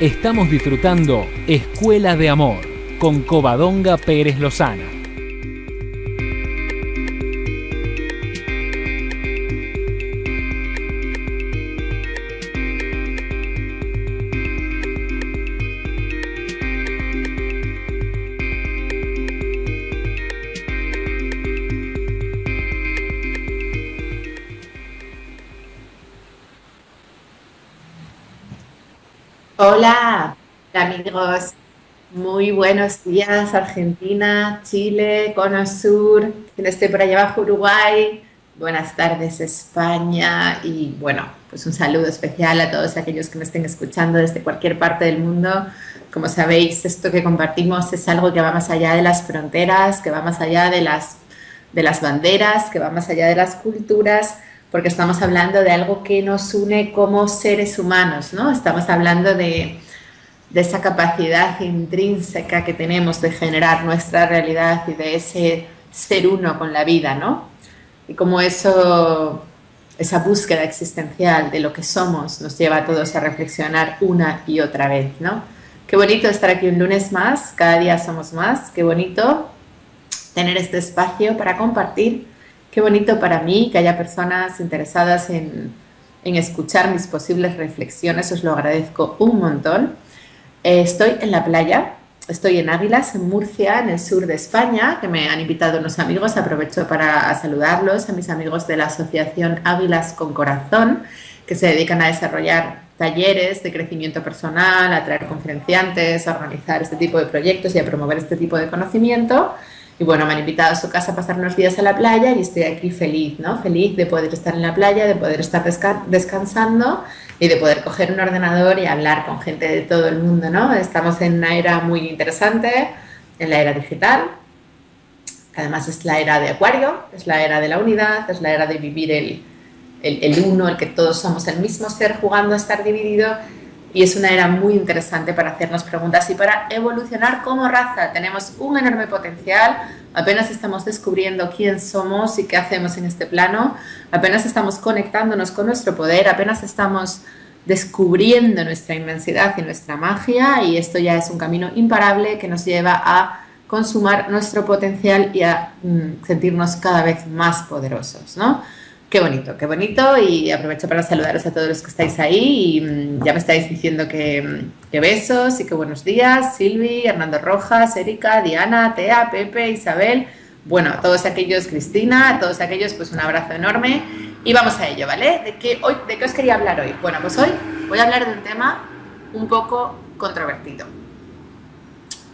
Estamos disfrutando Escuela de Amor con Covadonga Pérez Lozana. Hola, amigos. Muy buenos días, Argentina, Chile, Cono Sur, quien esté por allá abajo, Uruguay. Buenas tardes, España. Y bueno, pues un saludo especial a todos aquellos que me estén escuchando desde cualquier parte del mundo. Como sabéis, esto que compartimos es algo que va más allá de las fronteras, que va más allá de las banderas, que va más allá de las culturas, porque estamos hablando de algo que nos une como seres humanos, ¿no? Estamos hablando de esa capacidad intrínseca que tenemos de generar nuestra realidad y de ese ser uno con la vida, ¿no? Y cómo eso, esa búsqueda existencial de lo que somos nos lleva a todos a reflexionar una y otra vez, ¿no? Qué bonito estar aquí un lunes más, cada día somos más, qué bonito tener este espacio para compartir. Qué bonito para mí que haya personas interesadas en escuchar mis posibles reflexiones, os lo agradezco un montón. Estoy en la playa, estoy en Águilas, en Murcia, en el sur de España, que me han invitado unos amigos. Aprovecho para saludarlos, a mis amigos de la asociación Águilas con Corazón, que se dedican a desarrollar talleres de crecimiento personal, a traer conferenciantes, a organizar este tipo de proyectos y a promover este tipo de conocimiento. Y bueno, me han invitado a su casa a pasar unos días a la playa y estoy aquí feliz, ¿no? Feliz de poder estar en la playa, de poder estar descansando y de poder coger un ordenador y hablar con gente de todo el mundo, ¿no? Estamos en una era muy interesante, en la era digital. Además es la era de Acuario, es la era de la unidad, es la era de vivir el uno, el que todos somos el mismo ser jugando a estar dividido. Y es una era muy interesante para hacernos preguntas y para evolucionar como raza. Tenemos un enorme potencial, apenas estamos descubriendo quién somos y qué hacemos en este plano, apenas estamos conectándonos con nuestro poder, apenas estamos descubriendo nuestra inmensidad y nuestra magia, y esto ya es un camino imparable que nos lleva a consumar nuestro potencial y a sentirnos cada vez más poderosos, ¿no? Qué bonito, y aprovecho para saludaros a todos los que estáis ahí y ya me estáis diciendo que besos y que buenos días, Silvi, Hernando Rojas, Erika, Diana, Tea, Pepe, Isabel, bueno, a todos aquellos, Cristina, a todos aquellos, pues un abrazo enorme y vamos a ello, ¿vale? ¿De qué os quería hablar hoy? Bueno, pues hoy voy a hablar de un tema un poco controvertido,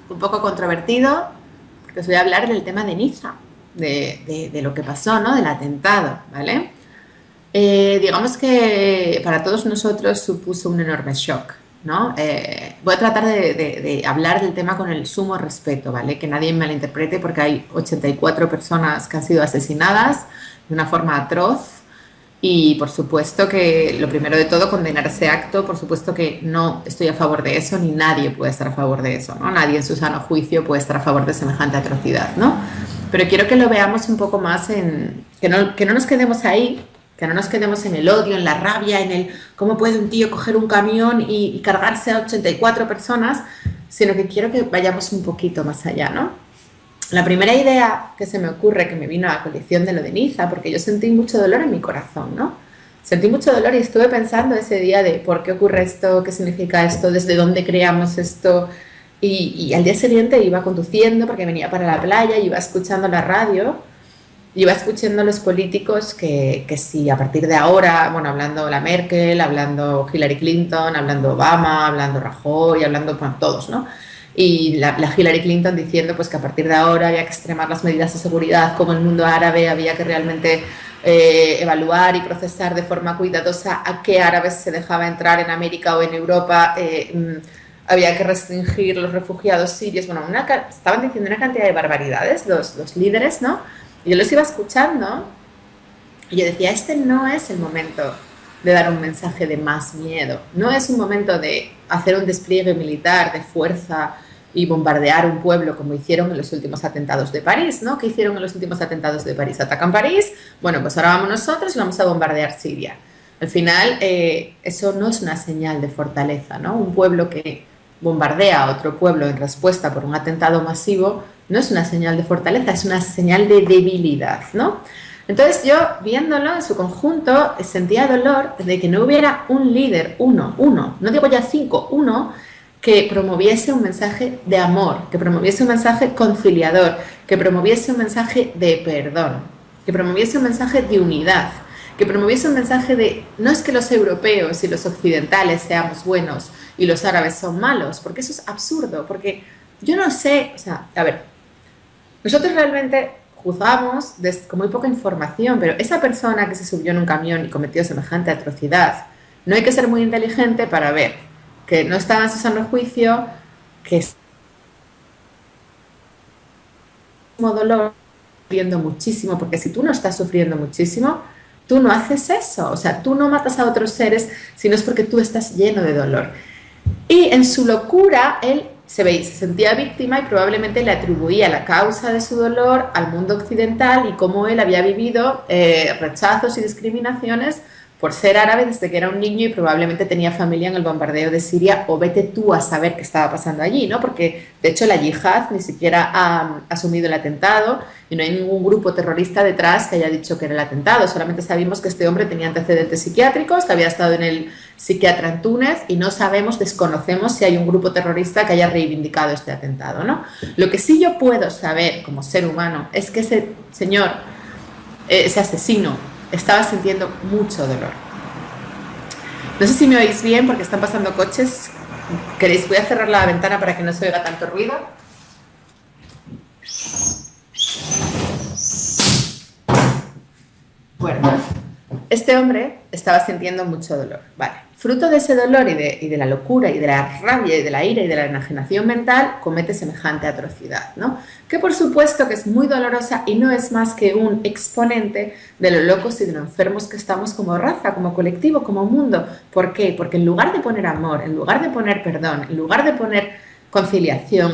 porque os voy a hablar del tema de Niza. De lo que pasó, ¿no? Del atentado, ¿vale? Digamos que para todos nosotros supuso un enorme shock, ¿no? Voy a tratar de hablar del tema con el sumo respeto, ¿vale? Que nadie me malinterprete, porque hay 84 personas que han sido asesinadas de una forma atroz y por supuesto que lo primero de todo, condenar ese acto. Por supuesto que no estoy a favor de eso, ni nadie puede estar a favor de eso, ¿no? Nadie en su sano juicio puede estar a favor de semejante atrocidad, ¿no? Pero quiero que lo veamos un poco más que no nos quedemos ahí, que no nos quedemos en el odio, en la rabia, en el cómo puede un tío coger un camión y cargarse a 84 personas, sino que quiero que vayamos un poquito más allá, ¿no? La primera idea que se me ocurre, que me vino a la colección de lo de Niza, porque yo sentí mucho dolor en mi corazón, ¿no? Sentí mucho dolor y estuve pensando ese día de por qué ocurre esto, qué significa esto, desde dónde creamos esto. Y al día siguiente iba conduciendo porque venía para la playa y iba escuchando la radio, iba escuchando a los políticos que sí, a partir de ahora, bueno, hablando la Merkel, hablando Hillary Clinton, hablando Obama, hablando Rajoy, hablando pues, todos, ¿no? Y la Hillary Clinton diciendo pues que a partir de ahora había que extremar las medidas de seguridad, como el mundo árabe había que realmente evaluar y procesar de forma cuidadosa a qué árabes se dejaba entrar en América o en Europa, había que restringir los refugiados sirios. Bueno, estaban diciendo una cantidad de barbaridades los líderes, ¿no? Y yo los iba escuchando y yo decía, este no es el momento de dar un mensaje de más miedo, no es un momento de hacer un despliegue militar de fuerza y bombardear un pueblo como hicieron en los últimos atentados de París, ¿no? ¿Qué hicieron en los últimos atentados de París? ¿Atacan París? Bueno, pues ahora vamos nosotros y vamos a bombardear Siria. Al final, eso no es una señal de fortaleza, ¿no? Un pueblo que bombardea a otro pueblo en respuesta por un atentado masivo no es una señal de fortaleza, es una señal de debilidad, ¿no? Entonces yo, viéndolo en su conjunto, sentía dolor de que no hubiera un líder, uno, no digo ya 5, uno, que promoviese un mensaje de amor, que promoviese un mensaje conciliador, que promoviese un mensaje de perdón, que promoviese un mensaje de unidad, que promoviese un mensaje de no es que los europeos y los occidentales seamos buenos y los árabes son malos, porque eso es absurdo, porque yo no sé, o sea, a ver, nosotros realmente juzgamos con muy poca información, pero esa persona que se subió en un camión y cometió semejante atrocidad, no hay que ser muy inteligente para ver que no estaba en su sano juicio, que es un dolor, sufriendo muchísimo, porque si tú no estás sufriendo muchísimo, tú no haces eso, o sea, tú no matas a otros seres si no es porque tú estás lleno de dolor. Y en su locura, él se sentía víctima y probablemente le atribuía la causa de su dolor al mundo occidental y cómo él había vivido rechazos y discriminaciones por ser árabe desde que era un niño y probablemente tenía familia en el bombardeo de Siria, o vete tú a saber qué estaba pasando allí, ¿no? Porque de hecho la yihad ni siquiera ha asumido el atentado y no hay ningún grupo terrorista detrás que haya dicho que era el atentado, solamente sabemos que este hombre tenía antecedentes psiquiátricos, que había estado en el psiquiatra en Túnez y no sabemos, desconocemos si hay un grupo terrorista que haya reivindicado este atentado, ¿no? Lo que sí yo puedo saber como ser humano es que ese señor, ese asesino, estaba sintiendo mucho dolor. No sé si me oís bien porque están pasando coches. ¿Queréis? Voy a cerrar la ventana para que no se oiga tanto ruido. Bueno, este hombre estaba sintiendo mucho dolor. Vale. Fruto de ese dolor y de la locura y de la rabia y de la ira y de la enajenación mental, comete semejante atrocidad, ¿no? Que por supuesto que es muy dolorosa y no es más que un exponente de lo locos y de lo enfermos que estamos como raza, como colectivo, como mundo. ¿Por qué? Porque en lugar de poner amor, en lugar de poner perdón, en lugar de poner conciliación,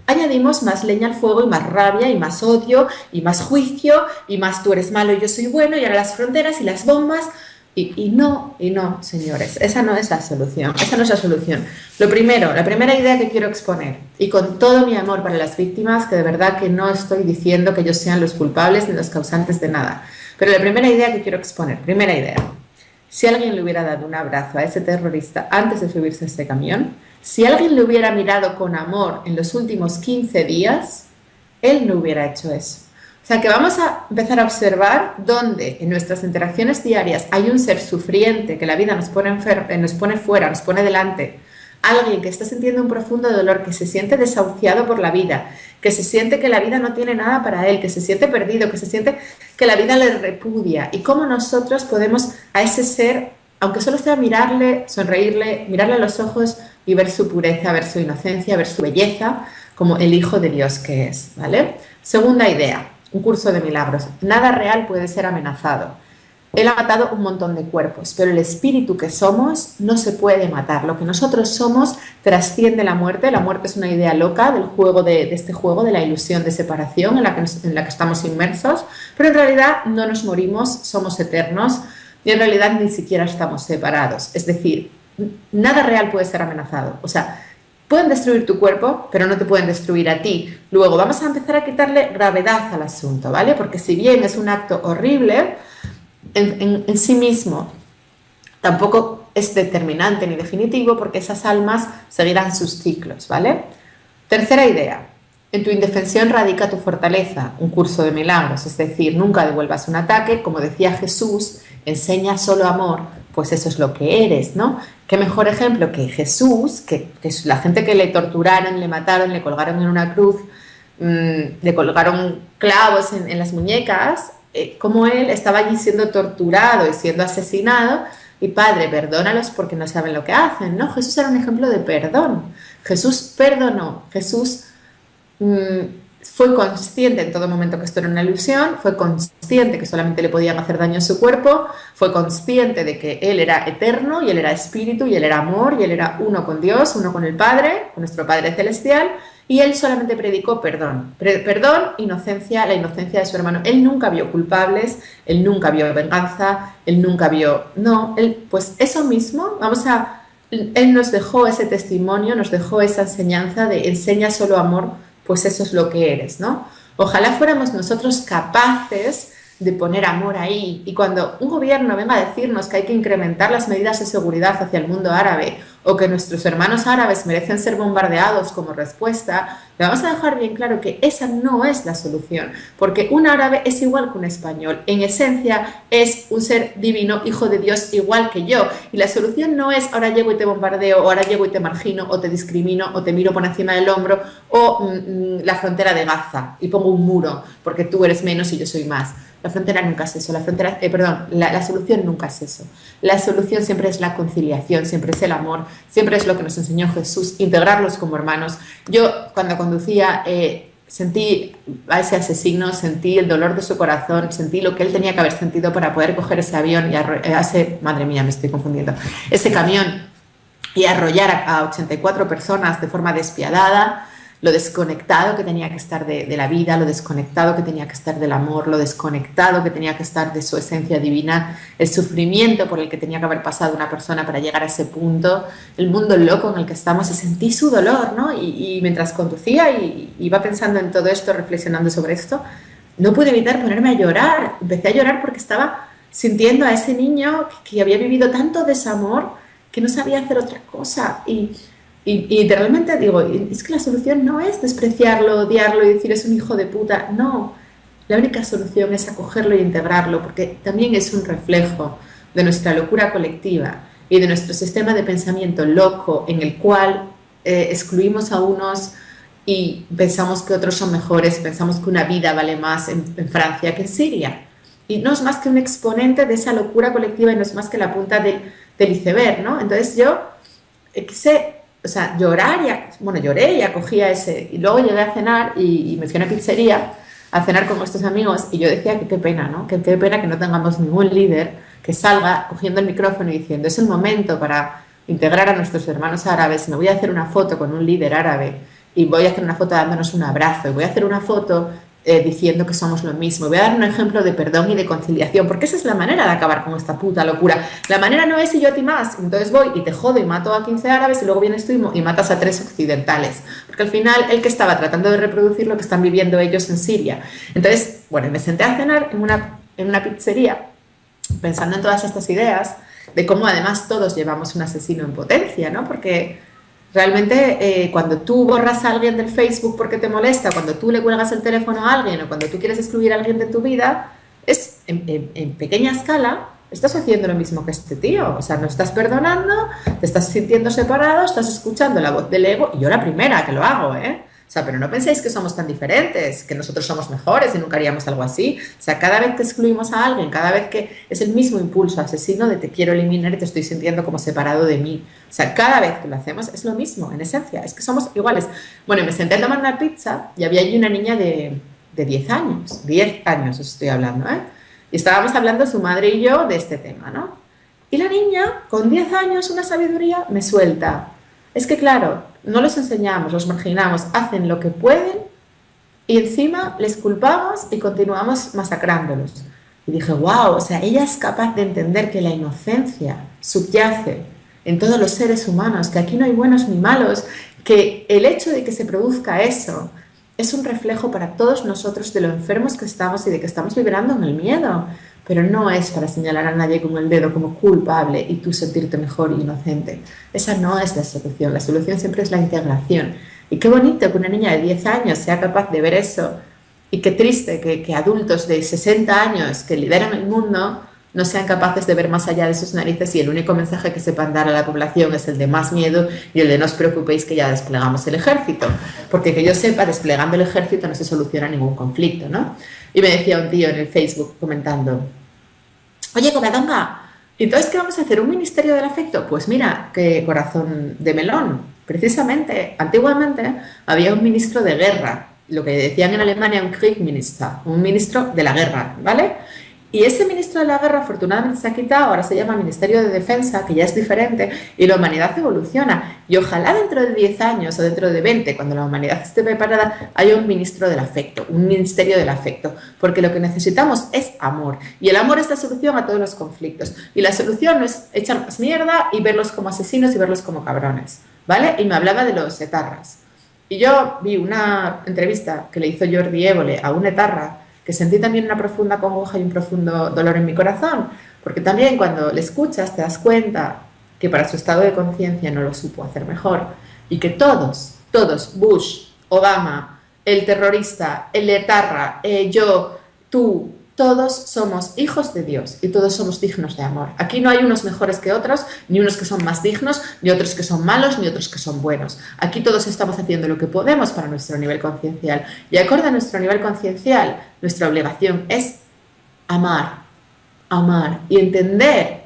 añadimos más leña al fuego y más rabia y más odio y más juicio y más tú eres malo y yo soy bueno y ahora las fronteras y las bombas. Y no, señores, esa no es la solución, esa no es la solución. Lo primero, la primera idea que quiero exponer, y con todo mi amor para las víctimas, que de verdad que no estoy diciendo que ellos sean los culpables ni los causantes de nada, pero la primera idea que quiero exponer, primera idea, si alguien le hubiera dado un abrazo a ese terrorista antes de subirse a ese camión, si alguien le hubiera mirado con amor en los últimos 15 días, él no hubiera hecho eso. O sea, que vamos a empezar a observar dónde en nuestras interacciones diarias hay un ser sufriente, que la vida nos pone fuera, nos pone delante, alguien que está sintiendo un profundo dolor, que se siente desahuciado por la vida, que se siente que la vida no tiene nada para él, que se siente perdido, que se siente que la vida le repudia. Y cómo nosotros podemos a ese ser, aunque solo sea mirarle, sonreírle, mirarle a los ojos y ver su pureza, ver su inocencia, ver su belleza, como el Hijo de Dios que es, ¿vale? Segunda idea. Un curso de milagros. Nada real puede ser amenazado. Él ha matado un montón de cuerpos, pero el espíritu que somos no se puede matar. Lo que nosotros somos trasciende la muerte. La muerte es una idea loca del juego de este juego, de la ilusión de separación en la que estamos inmersos, pero en realidad no nos morimos, somos eternos y en realidad ni siquiera estamos separados. Es decir, nada real puede ser amenazado. O sea, pueden destruir tu cuerpo, pero no te pueden destruir a ti. Luego vamos a empezar a quitarle gravedad al asunto, ¿vale? Porque si bien es un acto horrible, en sí mismo tampoco es determinante ni definitivo porque esas almas seguirán sus ciclos, ¿vale? Tercera idea. En tu indefensión radica tu fortaleza, un curso de milagros, es decir, nunca devuelvas un ataque, como decía Jesús, enseña solo amor, pues eso es lo que eres, ¿no? Qué mejor ejemplo que Jesús, que la gente que le torturaron, le mataron, le colgaron en una cruz, le colgaron clavos en las muñecas, como él estaba allí siendo torturado y siendo asesinado, y Padre, perdónalos porque no saben lo que hacen, ¿no? Jesús era un ejemplo de perdón. Jesús perdonó, Jesús fue consciente en todo momento que esto era una ilusión, fue consciente que solamente le podían hacer daño a su cuerpo, fue consciente de que Él era eterno y Él era espíritu y Él era amor y Él era uno con Dios, uno con el Padre, con nuestro Padre celestial, Y él solamente predicó perdón, perdón, inocencia, la inocencia de su hermano. Él nunca vio culpables, él nunca vio venganza, él nunca vio... No, él, pues eso mismo, él nos dejó ese testimonio, nos dejó esa enseñanza de enseña solo amor, pues eso es lo que eres, ¿no? Ojalá fuéramos nosotros capaces de poner amor ahí. Y cuando un gobierno venga a decirnos que hay que incrementar las medidas de seguridad hacia el mundo árabe o que nuestros hermanos árabes merecen ser bombardeados como respuesta, le vamos a dejar bien claro que esa no es la solución, porque un árabe es igual que un español. En esencia es un ser divino, hijo de Dios, igual que yo. Y la solución no es ahora llego y te bombardeo, o ahora llego y te margino, o te discrimino, o te miro por encima del hombro, o la frontera de Gaza y pongo un muro porque tú eres menos y yo soy más. La frontera nunca es eso, la solución nunca es eso. La solución siempre es la conciliación, siempre es el amor, siempre es lo que nos enseñó Jesús, integrarlos como hermanos. Yo cuando conducía sentí a ese asesino, sentí el dolor de su corazón, sentí lo que él tenía que haber sentido para poder coger ese avión y madre mía, me estoy confundiendo, ese camión y arrollar a 84 personas de forma despiadada. Lo desconectado que tenía que estar de la vida, lo desconectado que tenía que estar del amor, lo desconectado que tenía que estar de su esencia divina, el sufrimiento por el que tenía que haber pasado una persona para llegar a ese punto, el mundo loco en el que estamos, y sentí su dolor, ¿no? Y mientras conducía y iba pensando en todo esto, reflexionando sobre esto, no pude evitar ponerme a llorar. Empecé a llorar porque estaba sintiendo a ese niño que había vivido tanto desamor que no sabía hacer otra cosa. Y realmente digo, es que la solución no es despreciarlo, odiarlo y decir es un hijo de puta. No, la única solución es acogerlo e integrarlo, porque también es un reflejo de nuestra locura colectiva y de nuestro sistema de pensamiento loco en el cual excluimos a unos y pensamos que otros son mejores, pensamos que una vida vale más en Francia que en Siria. Y no es más que un exponente de esa locura colectiva y no es más que la punta del iceberg, ¿no? Entonces yo quise... O sea, lloré y acogía ese. Y luego llegué a cenar y me fui a una pizzería a cenar con estos amigos y yo decía que qué pena, ¿no? Que qué pena que no tengamos ningún líder que salga cogiendo el micrófono y diciendo es el momento para integrar a nuestros hermanos árabes, me voy a hacer una foto con un líder árabe y voy a hacer una foto dándonos un abrazo y voy a hacer una foto diciendo que somos lo mismo. Voy a dar un ejemplo de perdón y de conciliación, porque esa es la manera de acabar con esta puta locura. La manera no es y yo a ti más, entonces voy y te jodo y mato a 15 árabes y luego vienes tú y matas a 3 occidentales, porque al final el que estaba tratando de reproducir lo que están viviendo ellos en Siria. Entonces, bueno, me senté a cenar en una pizzería pensando en todas estas ideas de cómo además todos llevamos un asesino en potencia, ¿no? Porque realmente cuando tú borras a alguien del Facebook porque te molesta, cuando tú le cuelgas el teléfono a alguien o cuando tú quieres excluir a alguien de tu vida, es en pequeña escala, estás haciendo lo mismo que este tío. O sea, no estás perdonando, te estás sintiendo separado, estás escuchando la voz del ego, y yo la primera que lo hago, ¿eh? O sea, pero no penséis que somos tan diferentes, que nosotros somos mejores y nunca haríamos algo así. O sea, cada vez que excluimos a alguien, cada vez que es el mismo impulso asesino de te quiero eliminar y te estoy sintiendo como separado de mí. O sea, cada vez que lo hacemos es lo mismo, en esencia, es que somos iguales. Bueno, me senté a tomar una pizza y había allí una niña de 10 años os estoy hablando, ¿eh? Y estábamos hablando su madre y yo de este tema, ¿no? Y la niña, con 10 años, una sabiduría, me suelta. Es que claro, no los enseñamos, los marginamos, hacen lo que pueden y encima les culpamos y continuamos masacrándolos. Y dije, wow, o sea, ella es capaz de entender que la inocencia subyace en todos los seres humanos, que aquí no hay buenos ni malos, que el hecho de que se produzca eso es un reflejo para todos nosotros de lo enfermos que estamos y de que estamos vibrando en el miedo. Pero no es para señalar a nadie con el dedo como culpable y tú sentirte mejor e inocente. Esa no es la solución siempre es la integración. Y qué bonito que una niña de 10 años sea capaz de ver eso, y qué triste que adultos de 60 años que lideran el mundo no sean capaces de ver más allá de sus narices y el único mensaje que sepan dar a la población es el de más miedo y el de no os preocupéis que ya desplegamos el ejército. Porque que yo sepa, desplegando el ejército no se soluciona ningún conflicto, ¿no? Y me decía un tío en el Facebook comentando, oye, Covadonga, ¿entonces qué vamos a hacer? ¿Un ministerio del afecto? Pues mira, qué corazón de melón. Precisamente, antiguamente había un ministro de guerra, lo que decían en Alemania un Kriegsminister, un ministro de la guerra, ¿vale? Y ese ministro de la guerra afortunadamente se ha quitado, ahora se llama Ministerio de Defensa, que ya es diferente, y la humanidad evoluciona. Y ojalá dentro de 10 años o dentro de 20, cuando la humanidad esté preparada, haya un ministro del afecto, un ministerio del afecto, porque lo que necesitamos es amor. Y el amor es la solución a todos los conflictos. Y la solución no es echarnos mierda y verlos como asesinos y verlos como cabrones, ¿vale? Y me hablaba de los etarras. Y yo vi una entrevista que le hizo Jordi Évole a un etarra, que sentí también una profunda congoja y un profundo dolor en mi corazón, porque también cuando le escuchas te das cuenta que para su estado de conciencia no lo supo hacer mejor y que todos, Bush, Obama, el terrorista, el etarra, yo, tú, todos somos hijos de Dios y todos somos dignos de amor. Aquí no hay unos mejores que otros, ni unos que son más dignos, ni otros que son malos, ni otros que son buenos. Aquí todos estamos haciendo lo que podemos para nuestro nivel conciencial. Y acorde a nuestro nivel conciencial, nuestra obligación es amar, amar y entender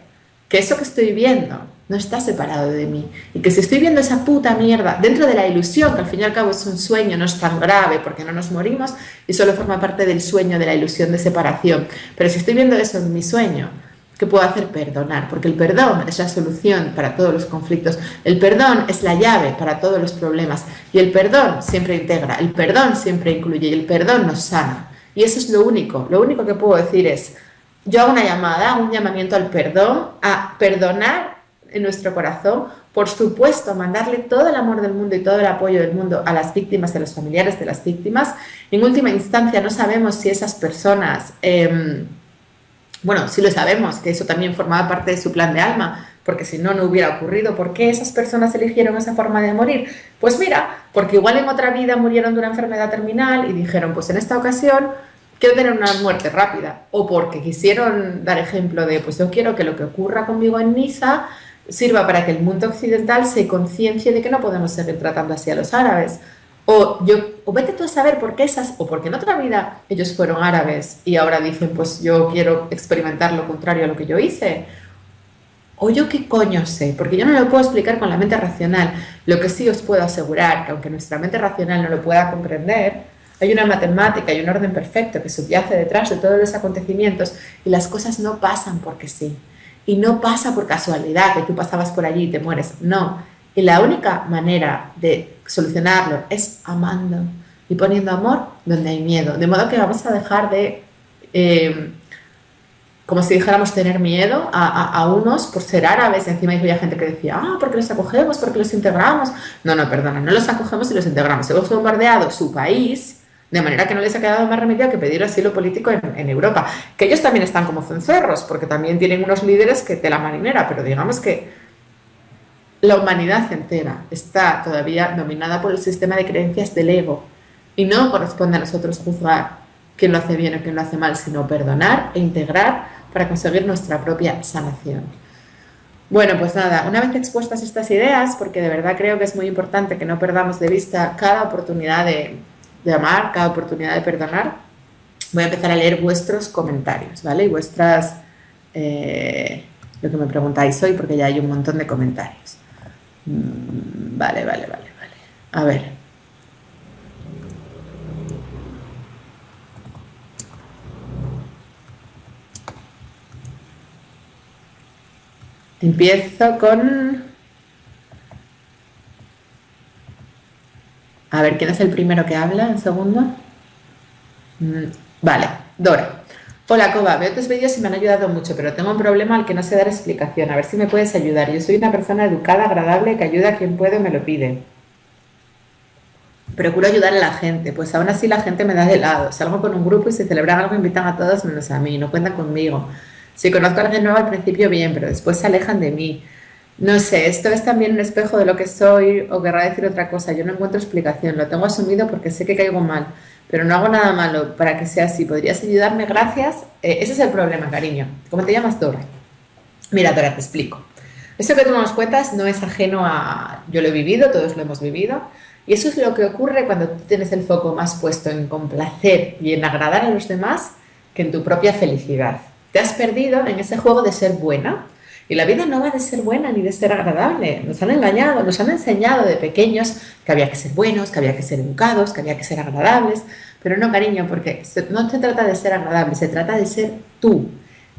que eso que estoy viendo no está separado de mí y que si estoy viendo esa puta mierda dentro de la ilusión, que al fin y al cabo es un sueño, no es tan grave porque no nos morimos y solo forma parte del sueño de la ilusión de separación, pero si estoy viendo eso en mi sueño, ¿qué puedo hacer? Perdonar, porque el perdón es la solución para todos los conflictos, el perdón es la llave para todos los problemas y el perdón siempre integra, el perdón siempre incluye y el perdón nos sana. Y eso es lo único que puedo decir es, yo hago una llamada, un llamamiento al perdón, a perdonar en nuestro corazón, por supuesto, mandarle todo el amor del mundo y todo el apoyo del mundo a las víctimas, a los familiares de las víctimas. En última instancia, no sabemos si esas personas, bueno, sí lo sabemos, que eso también formaba parte de su plan de alma, porque si no, no hubiera ocurrido. ¿Por qué esas personas eligieron esa forma de morir? Pues mira, porque igual en otra vida murieron de una enfermedad terminal y dijeron, pues en esta ocasión quiero tener una muerte rápida, o porque quisieron dar ejemplo de, pues yo quiero que lo que ocurra conmigo en Niza sirva para que el mundo occidental se conciencie de que no podemos seguir tratando así a los árabes. O vete tú a saber por qué esas, o porque en otra vida ellos fueron árabes y ahora dicen, pues yo quiero experimentar lo contrario a lo que yo hice. O yo qué coño sé, porque yo no lo puedo explicar con la mente racional. Lo que sí os puedo asegurar, que aunque nuestra mente racional no lo pueda comprender, hay una matemática y un orden perfecto que subyace detrás de todos los acontecimientos y las cosas no pasan porque sí. Y no pasa por casualidad que tú pasabas por allí y te mueres. No. Y la única manera de solucionarlo es amando y poniendo amor donde hay miedo. De modo que vamos a dejar de, como si dijéramos, tener miedo a unos por ser árabes. Encima había gente que decía, porque los acogemos, porque los integramos. No, perdona, no los acogemos y los integramos. Hemos bombardeado su país, de manera que no les ha quedado más remedio que pedir asilo político en Europa. Que ellos también están como cencerros, porque también tienen unos líderes que tela marinera, pero digamos que la humanidad entera está todavía dominada por el sistema de creencias del ego y no corresponde a nosotros juzgar quién lo hace bien o quién lo hace mal, sino perdonar e integrar para conseguir nuestra propia sanación. Bueno, pues nada, una vez expuestas estas ideas, porque de verdad creo que es muy importante que no perdamos de vista cada oportunidad de amar, cada oportunidad de perdonar, voy a empezar a leer vuestros comentarios, ¿vale? Y vuestras, lo que me preguntáis hoy, porque ya hay un montón de comentarios. Vale. A ver. Empiezo con... A ver, ¿quién es el primero que habla? ¿Un segundo? Vale, Dora. Hola, Coba, veo tus vídeos y me han ayudado mucho, pero tengo un problema al que no sé dar explicación. A ver si me puedes ayudar. Yo soy una persona educada, agradable, que ayuda a quien puede o me lo pide. Procuro ayudar a la gente, pues aún así la gente me da de lado. Salgo con un grupo y si celebran algo invitan a todos menos a mí, no cuentan conmigo. Si conozco a alguien nuevo al principio bien, pero después se alejan de mí. No sé, esto es también un espejo de lo que soy o querrá decir otra cosa. Yo no encuentro explicación, lo tengo asumido porque sé que caigo mal, pero no hago nada malo para que sea así. ¿Podrías ayudarme? Gracias. Ese es el problema, cariño. ¿Cómo te llamas, Dora? Mira, Dora, te explico. Esto que tú nos cuentas no es ajeno a... Yo lo he vivido, todos lo hemos vivido. Y eso es lo que ocurre cuando tú tienes el foco más puesto en complacer y en agradar a los demás que en tu propia felicidad. Te has perdido en ese juego de ser buena. Y la vida no va de ser buena ni de ser agradable. Nos han engañado, nos han enseñado de pequeños que había que ser buenos, que había que ser educados, que había que ser agradables. Pero no, cariño, porque no se trata de ser agradable, se trata de ser tú.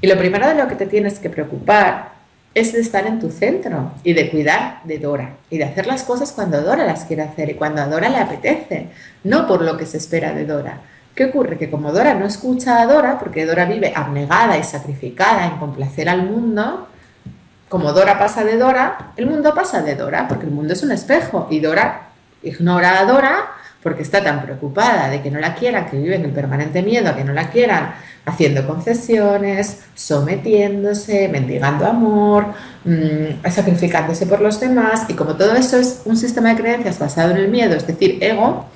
Y lo primero de lo que te tienes que preocupar es de estar en tu centro y de cuidar de Dora y de hacer las cosas cuando Dora las quiere hacer y cuando a Dora le apetece, no por lo que se espera de Dora. ¿Qué ocurre? Que como Dora no escucha a Dora, porque Dora vive abnegada y sacrificada en complacer al mundo, como Dora pasa de Dora, el mundo pasa de Dora, porque el mundo es un espejo y Dora ignora a Dora porque está tan preocupada de que no la quieran, que vive en el permanente miedo a que no la quieran, haciendo concesiones, sometiéndose, mendigando amor, sacrificándose por los demás. Y como todo eso es un sistema de creencias basado en el miedo, es decir, ego,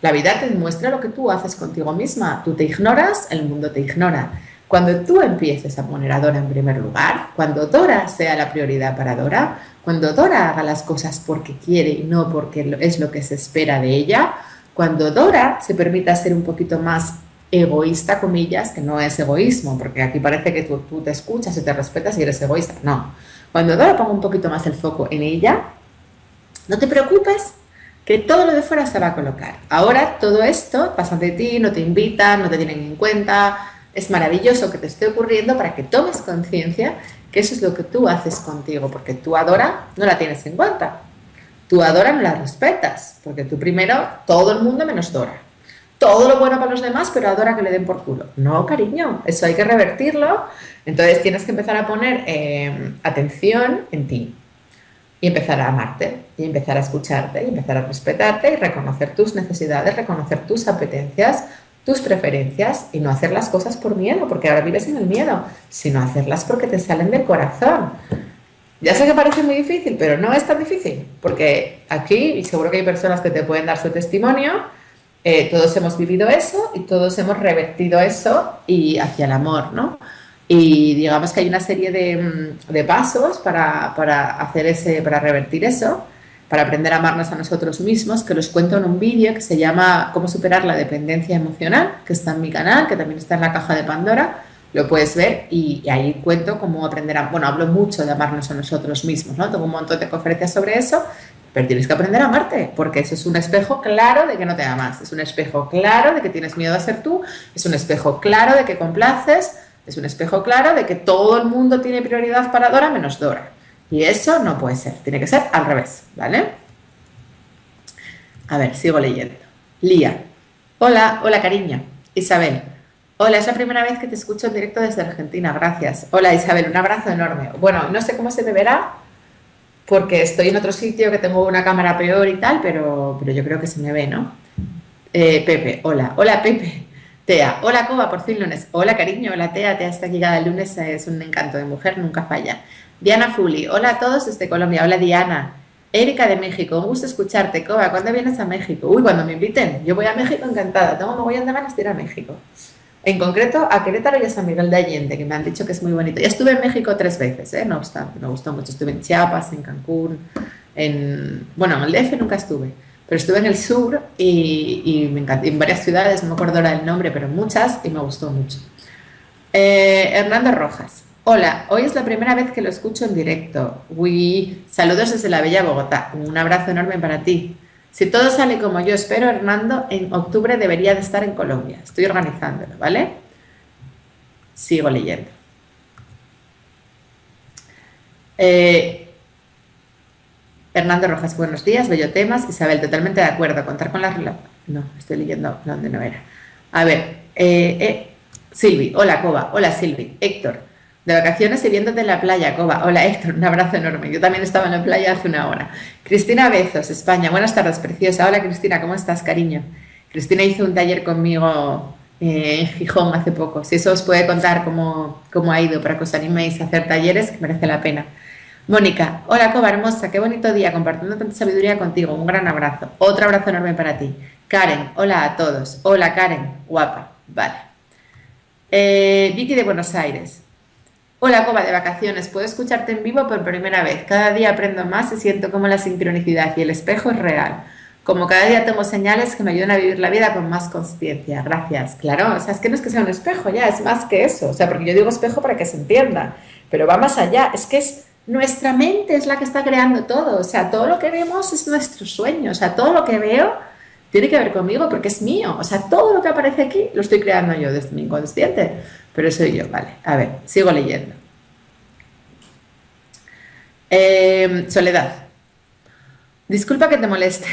la vida te muestra lo que tú haces contigo misma. Tú te ignoras, el mundo te ignora. Cuando tú empieces a poner a Dora en primer lugar, cuando Dora sea la prioridad para Dora, cuando Dora haga las cosas porque quiere y no porque es lo que se espera de ella, cuando Dora se permita ser un poquito más egoísta, comillas, que no es egoísmo, porque aquí parece que tú te escuchas y te respetas y eres egoísta. No. Cuando Dora ponga un poquito más el foco en ella, no te preocupes, que todo lo de fuera se va a colocar. Ahora todo esto pasa de ti, no te invitan, no te tienen en cuenta. Es maravilloso que te esté ocurriendo para que tomes conciencia que eso es lo que tú haces contigo, porque tú a Dora no la tienes en cuenta. Tú a Dora no la respetas, porque tú primero, todo el mundo menos Dora. Todo lo bueno para los demás, pero a Dora que le den por culo. No, cariño, eso hay que revertirlo. Entonces tienes que empezar a poner atención en ti. Y empezar a amarte, y empezar a escucharte, y empezar a respetarte, y reconocer tus necesidades, reconocer tus apetencias, tus preferencias, y no hacer las cosas por miedo, porque ahora vives en el miedo, sino hacerlas porque te salen del corazón. Ya sé que parece muy difícil, pero no es tan difícil, porque aquí, y seguro que hay personas que te pueden dar su testimonio, todos hemos vivido eso y todos hemos revertido eso y hacia el amor, ¿no? Y digamos que hay una serie de pasos para revertir eso, para aprender a amarnos a nosotros mismos, que los cuento en un vídeo que se llama Cómo superar la dependencia emocional, que está en mi canal, que también está en la caja de Pandora. Lo puedes ver y ahí cuento cómo aprender bueno, hablo mucho de amarnos a nosotros mismos, ¿no? Tengo un montón de conferencias sobre eso, pero tienes que aprender a amarte, porque eso es un espejo claro de que no te amas, es un espejo claro de que tienes miedo a ser tú, es un espejo claro de que complaces, es un espejo claro de que todo el mundo tiene prioridad para Dora menos Dora. Y eso no puede ser, tiene que ser al revés, ¿vale? A ver, sigo leyendo. Lía. Hola, hola cariño. Isabel. Hola, es la primera vez que te escucho en directo desde Argentina, gracias. Hola Isabel, un abrazo enorme. Bueno, no sé cómo se te verá, porque estoy en otro sitio que tengo una cámara peor y tal, pero yo creo que se me ve, ¿no? Pepe, hola. Hola Pepe. Tea, hola Coba, por fin lunes. Hola cariño, hola Tea, Tea está aquí cada lunes, es un encanto de mujer, nunca falla. Diana Fuli, hola a todos desde Colombia, hola Diana. Erika de México, un gusto escucharte, Coba, ¿cuándo vienes a México? Uy, cuando me inviten, yo voy a México encantada, tengo mogollón de ganas de ir a México. En concreto a Querétaro y a San Miguel de Allende, que me han dicho que es muy bonito. Ya estuve en México 3 veces, no obstante, me gustó mucho. Estuve en Chiapas, en Cancún, bueno, en el DF nunca estuve, pero estuve en el sur y me encantó, en varias ciudades, no me acuerdo ahora del nombre, pero muchas, y me gustó mucho. Hernando Rojas. Hola, hoy es la primera vez que lo escucho en directo. Saludos desde la bella Bogotá. Un abrazo enorme para ti. Si todo sale como yo espero, Hernando, en octubre debería de estar en Colombia. Estoy organizándolo, ¿vale? Sigo leyendo. Hernando Rojas, buenos días, bello temas. Isabel, totalmente de acuerdo. Contar con las... No, estoy leyendo donde no era. A ver, Silvi, hola Coba, hola Silvi. Héctor, de vacaciones y viéndote en la playa, Coba. Hola Héctor, un abrazo enorme. Yo también estaba en la playa hace una hora. Cristina Bezos, España. Buenas tardes, preciosa. Hola Cristina, ¿cómo estás, cariño? Cristina hizo un taller conmigo en Gijón hace poco. Si eso os puede contar cómo ha ido para que os animéis a hacer talleres, que merece la pena. Mónica, hola Coba, hermosa, qué bonito día compartiendo tanta sabiduría contigo. Un gran abrazo. Otro abrazo enorme para ti. Karen, hola a todos. Hola Karen, guapa. Vale. Vicky de Buenos Aires. Hola Coba, de vacaciones, puedo escucharte en vivo por primera vez. Cada día aprendo más y siento como la sincronicidad y el espejo es real. Como cada día tengo señales que me ayudan a vivir la vida con más consciencia. Gracias. Claro, o sea, es que no es que sea un espejo ya, es más que eso. O sea, porque yo digo espejo para que se entienda, pero va más allá. Es que es nuestra mente es la que está creando todo. O sea, todo lo que vemos es nuestro sueño. O sea, todo lo que veo tiene que ver conmigo porque es mío. O sea, todo lo que aparece aquí lo estoy creando yo desde mi inconsciente. pero soy yo, vale. A ver, sigo leyendo. Soledad. Disculpa que te moleste.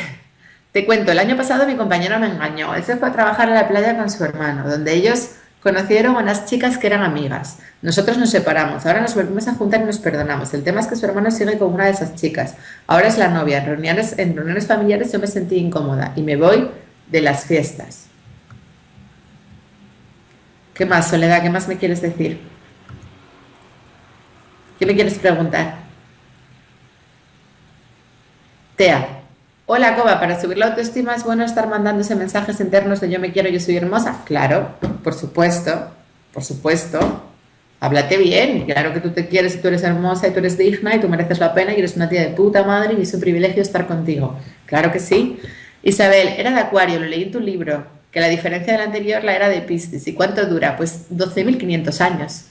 Te cuento, el año pasado mi compañero me engañó. Él se fue a trabajar a la playa con su hermano, donde ellos conocieron a unas chicas que eran amigas. Nosotros nos separamos, ahora nos volvimos a juntar y nos perdonamos. El tema es que su hermano sigue con una de esas chicas. Ahora es la novia. En reuniones familiares yo me sentí incómoda y me voy de las fiestas. ¿Qué más, Soledad? ¿Qué más me quieres decir? ¿Qué me quieres preguntar? Tea. Hola, Coba, para subir la autoestima es bueno estar mandándose mensajes internos de yo me quiero, yo soy hermosa. Claro, por supuesto, por supuesto. Háblate bien, claro que tú te quieres y tú eres hermosa y tú eres digna y tú mereces la pena y eres una tía de puta madre y es un privilegio estar contigo. Claro que sí. Isabel, era de Acuario, lo leí en tu libro, que la diferencia de la anterior la era de Piscis. ¿Y cuánto dura? Pues 12.500 años.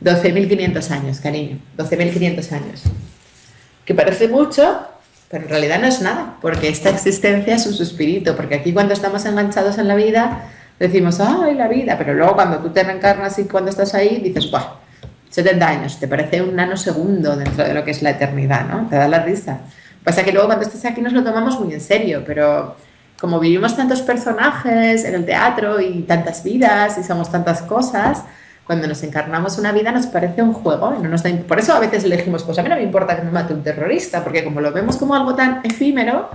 12.500 años, cariño, 12.500 años. Que parece mucho, pero en realidad no es nada, porque esta existencia es un suspirito, porque aquí cuando estamos enganchados en la vida decimos, ¡ay, la vida! Pero luego cuando tú te reencarnas y cuando estás ahí dices, ¡buah! 70 años, te parece un nanosegundo dentro de lo que es la eternidad, ¿no? Te da la risa. Pasa que luego cuando estás aquí nos lo tomamos muy en serio, pero como vivimos tantos personajes en el teatro y tantas vidas y somos tantas cosas, cuando nos encarnamos una vida nos parece un juego y no nos da. Por eso a veces elegimos, pues a mí no me importa que me mate un terrorista, porque como lo vemos como algo tan efímero,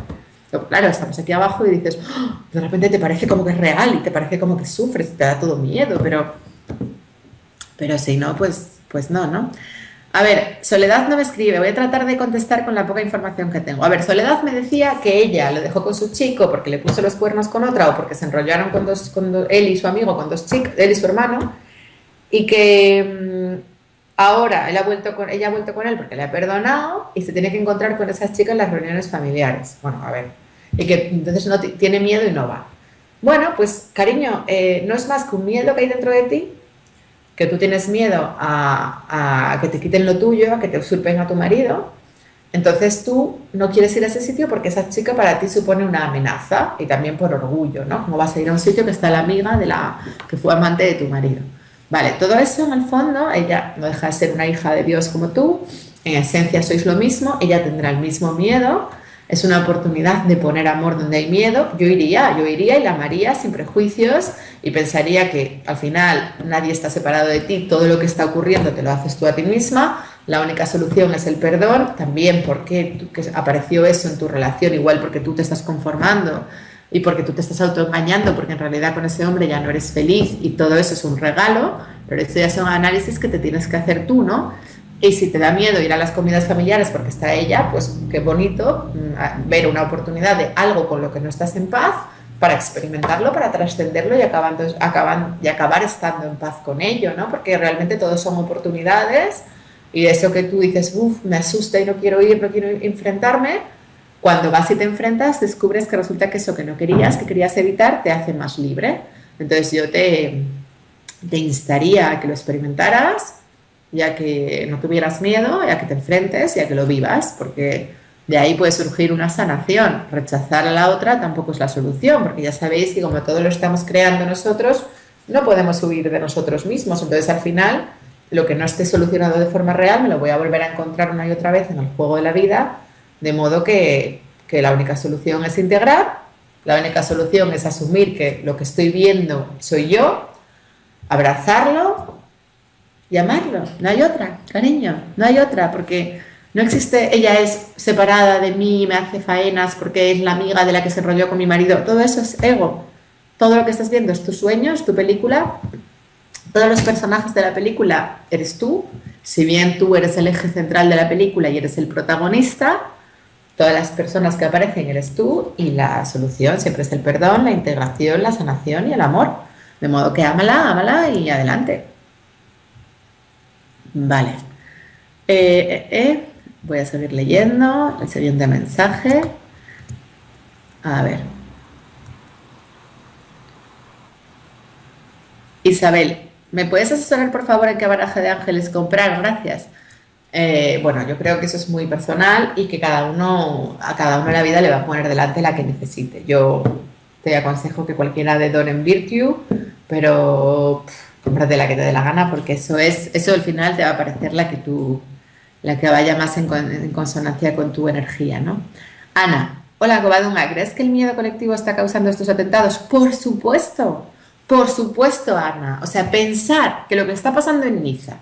claro, estamos aquí abajo y dices, ¡oh! De repente te parece como que es real y te parece como que sufres, te da todo miedo, pero si no, pues no, ¿no? A ver, Soledad no me escribe, voy a tratar de contestar con la poca información que tengo. A ver, Soledad me decía que ella lo dejó con su chico porque le puso los cuernos con otra o porque se enrollaron él y su amigo con dos chicas, él y su hermano, y que ahora ella ha vuelto con él porque le ha perdonado y se tiene que encontrar con esas chicas en las reuniones familiares. Bueno, a ver, y que entonces no tiene miedo y no va. Bueno, pues cariño, no es más que un miedo que hay dentro de ti, que tú tienes miedo a que te quiten lo tuyo, a que te usurpen a tu marido. Entonces tú no quieres ir a ese sitio porque esa chica para ti supone una amenaza y también por orgullo, ¿no? ¿Cómo vas a ir a un sitio que está la amiga de la que fue amante de tu marido? Vale, todo eso en el fondo, ella no deja de ser una hija de Dios como tú, en esencia sois lo mismo, ella tendrá el mismo miedo, es una oportunidad de poner amor donde hay miedo. Yo iría y la amaría sin prejuicios y pensaría que al final nadie está separado de ti, todo lo que está ocurriendo te lo haces tú a ti misma, la única solución es el perdón, también porque que apareció eso en tu relación, igual porque tú te estás conformando y porque tú te estás autoengañando, porque en realidad con ese hombre ya no eres feliz y todo eso es un regalo, pero eso ya son análisis que te tienes que hacer tú, ¿no? Y si te da miedo ir a las comidas familiares porque está ella, pues qué bonito ver una oportunidad de algo con lo que no estás en paz para experimentarlo, para trascenderlo y acabar estando en paz con ello, ¿no? Porque realmente todos son oportunidades y de eso que tú dices, uff, me asusta y no quiero ir, no quiero enfrentarme. Cuando vas y te enfrentas, descubres que resulta que eso que no querías, que querías evitar, te hace más libre. Entonces yo te instaría a que lo experimentaras, ya que no tuvieras miedo, ya que te enfrentes, ya que lo vivas, porque de ahí puede surgir una sanación. Rechazar a la otra tampoco es la solución, porque ya sabéis que como todo lo estamos creando nosotros, no podemos huir de nosotros mismos. Entonces al final, lo que no esté solucionado de forma real, me lo voy a volver a encontrar una y otra vez en el juego de la vida. De modo que la única solución es integrar, la única solución es asumir que lo que estoy viendo soy yo, abrazarlo y amarlo. No hay otra, cariño, no hay otra, porque no existe, ella es separada de mí, me hace faenas porque es la amiga de la que se enrolló con mi marido. Todo eso es ego. Todo lo que estás viendo es tu sueño, es tu película. Todos los personajes de la película eres tú. Si bien tú eres el eje central de la película y eres el protagonista, todas las personas que aparecen eres tú y la solución siempre es el perdón, la integración, la sanación y el amor. De modo que ámala y adelante. Vale. Voy a seguir leyendo el siguiente mensaje. A ver. Isabel, ¿me puedes asesorar por favor en qué baraja de ángeles comprar? Gracias. Bueno, yo creo que eso es muy personal y que a cada uno en la vida le va a poner delante la que necesite. Yo te aconsejo que cualquiera de Don en Virtue, pero cómprate la que te dé la gana, porque eso al final te va a parecer la que vaya más en consonancia con tu energía, ¿no? Ana, hola Covadonga, ¿crees que el miedo colectivo está causando estos atentados? Por supuesto, Ana. O sea, pensar que lo que está pasando en Niza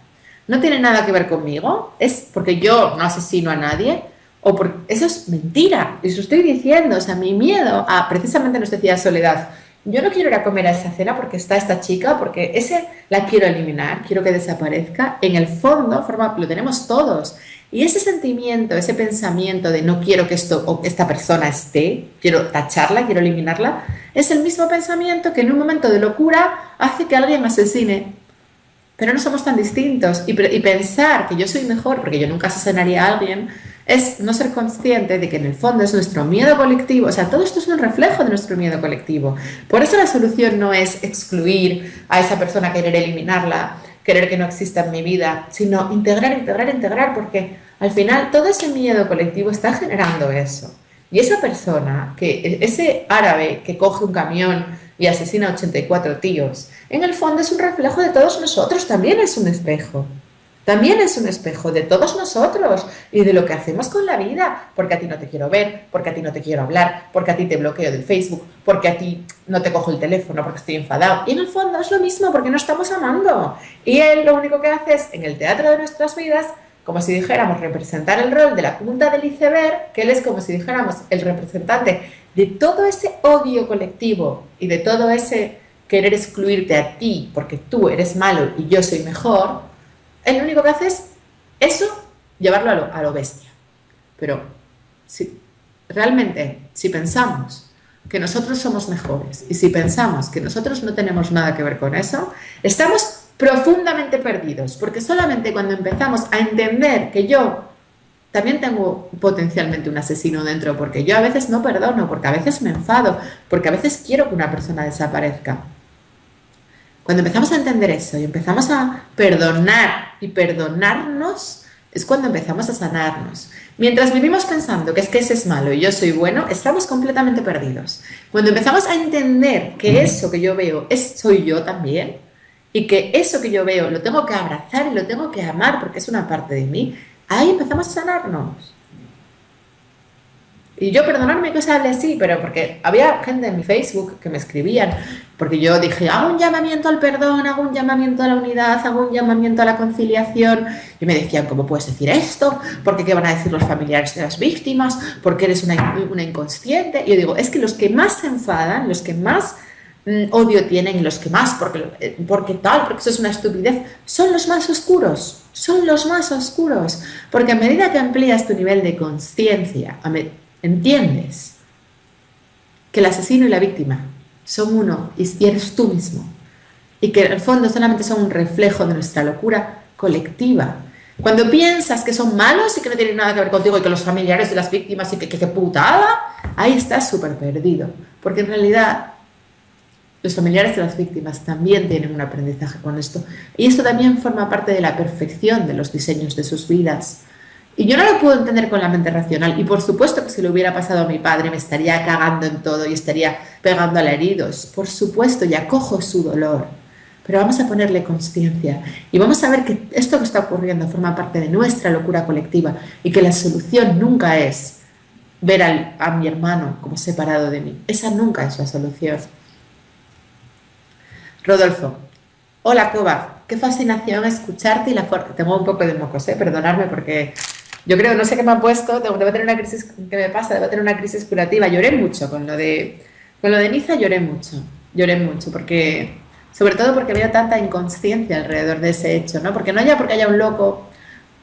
no tiene nada que ver conmigo, es porque yo no asesino a nadie, eso es mentira, eso estoy diciendo. O sea, mi miedo precisamente nos decía Soledad, yo no quiero ir a comer a esa cena porque está esta chica, porque la quiero eliminar, quiero que desaparezca. En el fondo, lo tenemos todos. Y ese sentimiento, ese pensamiento de no quiero que esta persona esté, quiero tacharla, quiero eliminarla, es el mismo pensamiento que en un momento de locura hace que alguien asesine. Pero no somos tan distintos. Y pensar que yo soy mejor, porque yo nunca asesinaría a alguien, es no ser consciente de que en el fondo es nuestro miedo colectivo. O sea, todo esto es un reflejo de nuestro miedo colectivo. Por eso la solución no es excluir a esa persona, querer eliminarla, querer que no exista en mi vida, sino integrar, porque al final todo ese miedo colectivo está generando eso. Y esa persona, ese árabe que coge un camión y asesina a 84 tíos, en el fondo es un reflejo de todos nosotros, también es un espejo. También es un espejo de todos nosotros y de lo que hacemos con la vida, porque a ti no te quiero ver, porque a ti no te quiero hablar, porque a ti te bloqueo del Facebook, porque a ti no te cojo el teléfono porque estoy enfadado. Y en el fondo es lo mismo, porque no estamos amando. Y él lo único que hace es, en el teatro de nuestras vidas, como si dijéramos representar el rol de la punta del iceberg, que él es como si dijéramos el representante de todo ese odio colectivo y de todo ese querer excluirte a ti porque tú eres malo y yo soy mejor. Él lo único que hace es eso, llevarlo a lo bestia. Pero realmente, si pensamos que nosotros somos mejores y si pensamos que nosotros no tenemos nada que ver con eso, estamos profundamente perdidos, porque solamente cuando empezamos a entender que yo también tengo potencialmente un asesino dentro, porque yo a veces no perdono, porque a veces me enfado, porque a veces quiero que una persona desaparezca. Cuando empezamos a entender eso y empezamos a perdonar y perdonarnos, es cuando empezamos a sanarnos. Mientras vivimos pensando que ese es malo y yo soy bueno, estamos completamente perdidos. Cuando empezamos a entender que eso que yo veo soy yo también, y que eso que yo veo lo tengo que abrazar y lo tengo que amar porque es una parte de mí, ahí empezamos a sanarnos. Y yo perdonarme que os hable así, pero porque había gente en mi Facebook que me escribían, porque yo dije, hago un llamamiento al perdón, hago un llamamiento a la unidad, hago un llamamiento a la conciliación, y me decían, ¿cómo puedes decir esto? ¿Por qué van a decir los familiares de las víctimas? ¿Por qué eres una inconsciente? Y yo digo, es que los que más se enfadan, los que más odio tienen, los que más, porque eso es una estupidez, son los más oscuros, porque a medida que amplías tu nivel de conciencia, entiendes que el asesino y la víctima son uno y eres tú mismo, y que en el fondo solamente son un reflejo de nuestra locura colectiva. Cuando piensas que son malos y que no tienen nada que ver contigo y que los familiares de las víctimas y que putada, ahí estás súper perdido, porque en realidad los familiares de las víctimas también tienen un aprendizaje con esto. Y esto también forma parte de la perfección de los diseños de sus vidas. Y yo no lo puedo entender con la mente racional. Y por supuesto que si le hubiera pasado a mi padre me estaría cagando en todo y estaría pegando a la heridos. Por supuesto, y acojo su dolor. Pero vamos a ponerle consciencia. Y vamos a ver que esto que está ocurriendo forma parte de nuestra locura colectiva. Y que la solución nunca es ver a mi hermano como separado de mí. Esa nunca es la solución. Rodolfo, hola Coba, qué fascinación escucharte y la fuerza. Tengo un poco de mocos, perdonadme porque yo creo, no sé qué me ha puesto, debo tener una crisis, ¿qué me pasa? Debo tener una crisis curativa. Lloré mucho con lo de Niza, lloré mucho, porque, sobre todo porque veo tanta inconsciencia alrededor de ese hecho, ¿no? Porque no ya porque haya un loco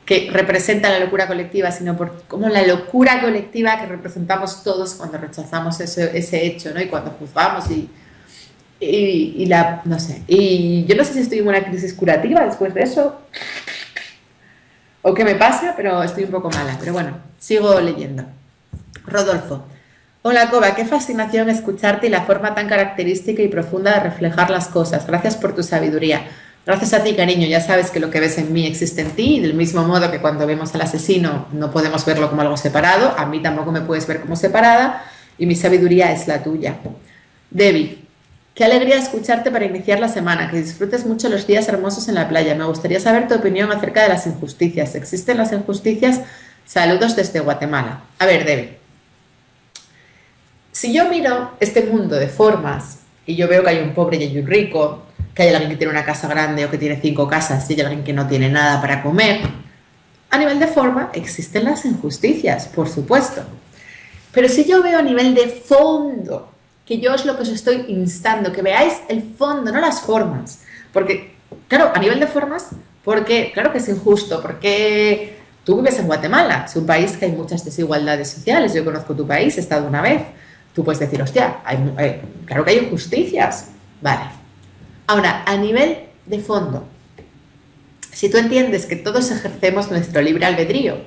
que representa la locura colectiva, sino por como la locura colectiva que representamos todos cuando rechazamos ese hecho, ¿no? Y cuando juzgamos no sé, y yo no sé si estoy en una crisis curativa después de eso o qué me pasa, pero estoy un poco mala, pero bueno, sigo leyendo. Rodolfo, hola Coba, qué fascinación escucharte y la forma tan característica y profunda de reflejar las cosas, gracias por tu sabiduría. Gracias a ti, cariño, ya sabes que lo que ves en mí existe en ti, y del mismo modo que cuando vemos al asesino no podemos verlo como algo separado, a mí tampoco me puedes ver como separada, y mi sabiduría es la tuya. Debbie, Qué alegría escucharte para iniciar la semana, que disfrutes mucho los días hermosos en la playa. Me gustaría saber tu opinión acerca de las injusticias. ¿Existen las injusticias? Saludos desde Guatemala. A ver, Debbie, si yo miro este mundo de formas y yo veo que hay un pobre y hay un rico, que hay alguien que tiene una casa grande o que tiene 5 casas y hay alguien que no tiene nada para comer, a nivel de forma existen las injusticias, por supuesto. Pero si yo veo a nivel de fondo, que yo es lo que os estoy instando, que veáis el fondo, no las formas. Porque, claro, a nivel de formas, porque, claro que es injusto, porque tú vives en Guatemala, es un país que hay muchas desigualdades sociales, yo conozco tu país, he estado una vez, tú puedes decir, hostia, claro que hay injusticias, vale. Ahora, a nivel de fondo, si tú entiendes que todos ejercemos nuestro libre albedrío,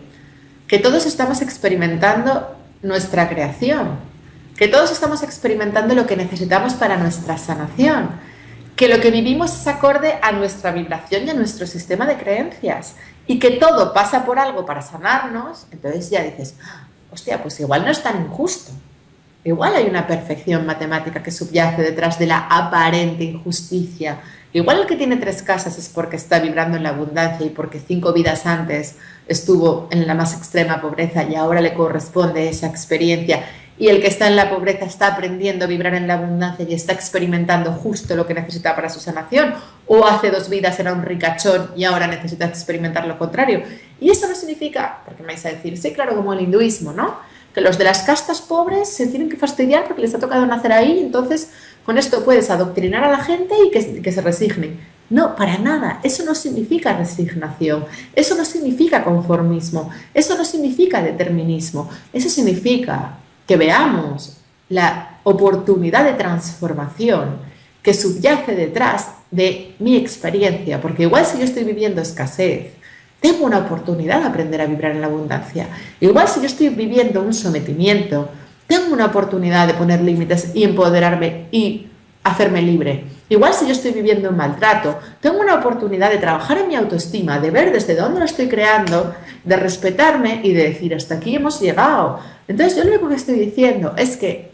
que todos estamos experimentando nuestra creación, que todos estamos experimentando lo que necesitamos para nuestra sanación, que lo que vivimos es acorde a nuestra vibración y a nuestro sistema de creencias y que todo pasa por algo para sanarnos, entonces ya dices, hostia, pues igual no es tan injusto. Igual hay una perfección matemática que subyace detrás de la aparente injusticia. Igual el que tiene 3 casas es porque está vibrando en la abundancia y porque 5 vidas antes estuvo en la más extrema pobreza y ahora le corresponde esa experiencia. Y el que está en la pobreza está aprendiendo a vibrar en la abundancia y está experimentando justo lo que necesita para su sanación. O hace 2 vidas era un ricachón y ahora necesita experimentar lo contrario. Y eso no significa, porque me vais a decir, sí, claro, como el hinduismo, ¿no? Que los de las castas pobres se tienen que fastidiar porque les ha tocado nacer ahí, entonces con esto puedes adoctrinar a la gente y que se resignen. No, para nada. Eso no significa resignación, eso no significa conformismo, eso no significa determinismo, eso significa que veamos la oportunidad de transformación que subyace detrás de mi experiencia, porque igual si yo estoy viviendo escasez, tengo una oportunidad de aprender a vibrar en la abundancia. Igual si yo estoy viviendo un sometimiento, tengo una oportunidad de poner límites y empoderarme y hacerme libre. Igual si yo estoy viviendo un maltrato, tengo una oportunidad de trabajar en mi autoestima, de ver desde dónde lo estoy creando, de respetarme y de decir, hasta aquí hemos llegado. Entonces yo lo único que estoy diciendo es que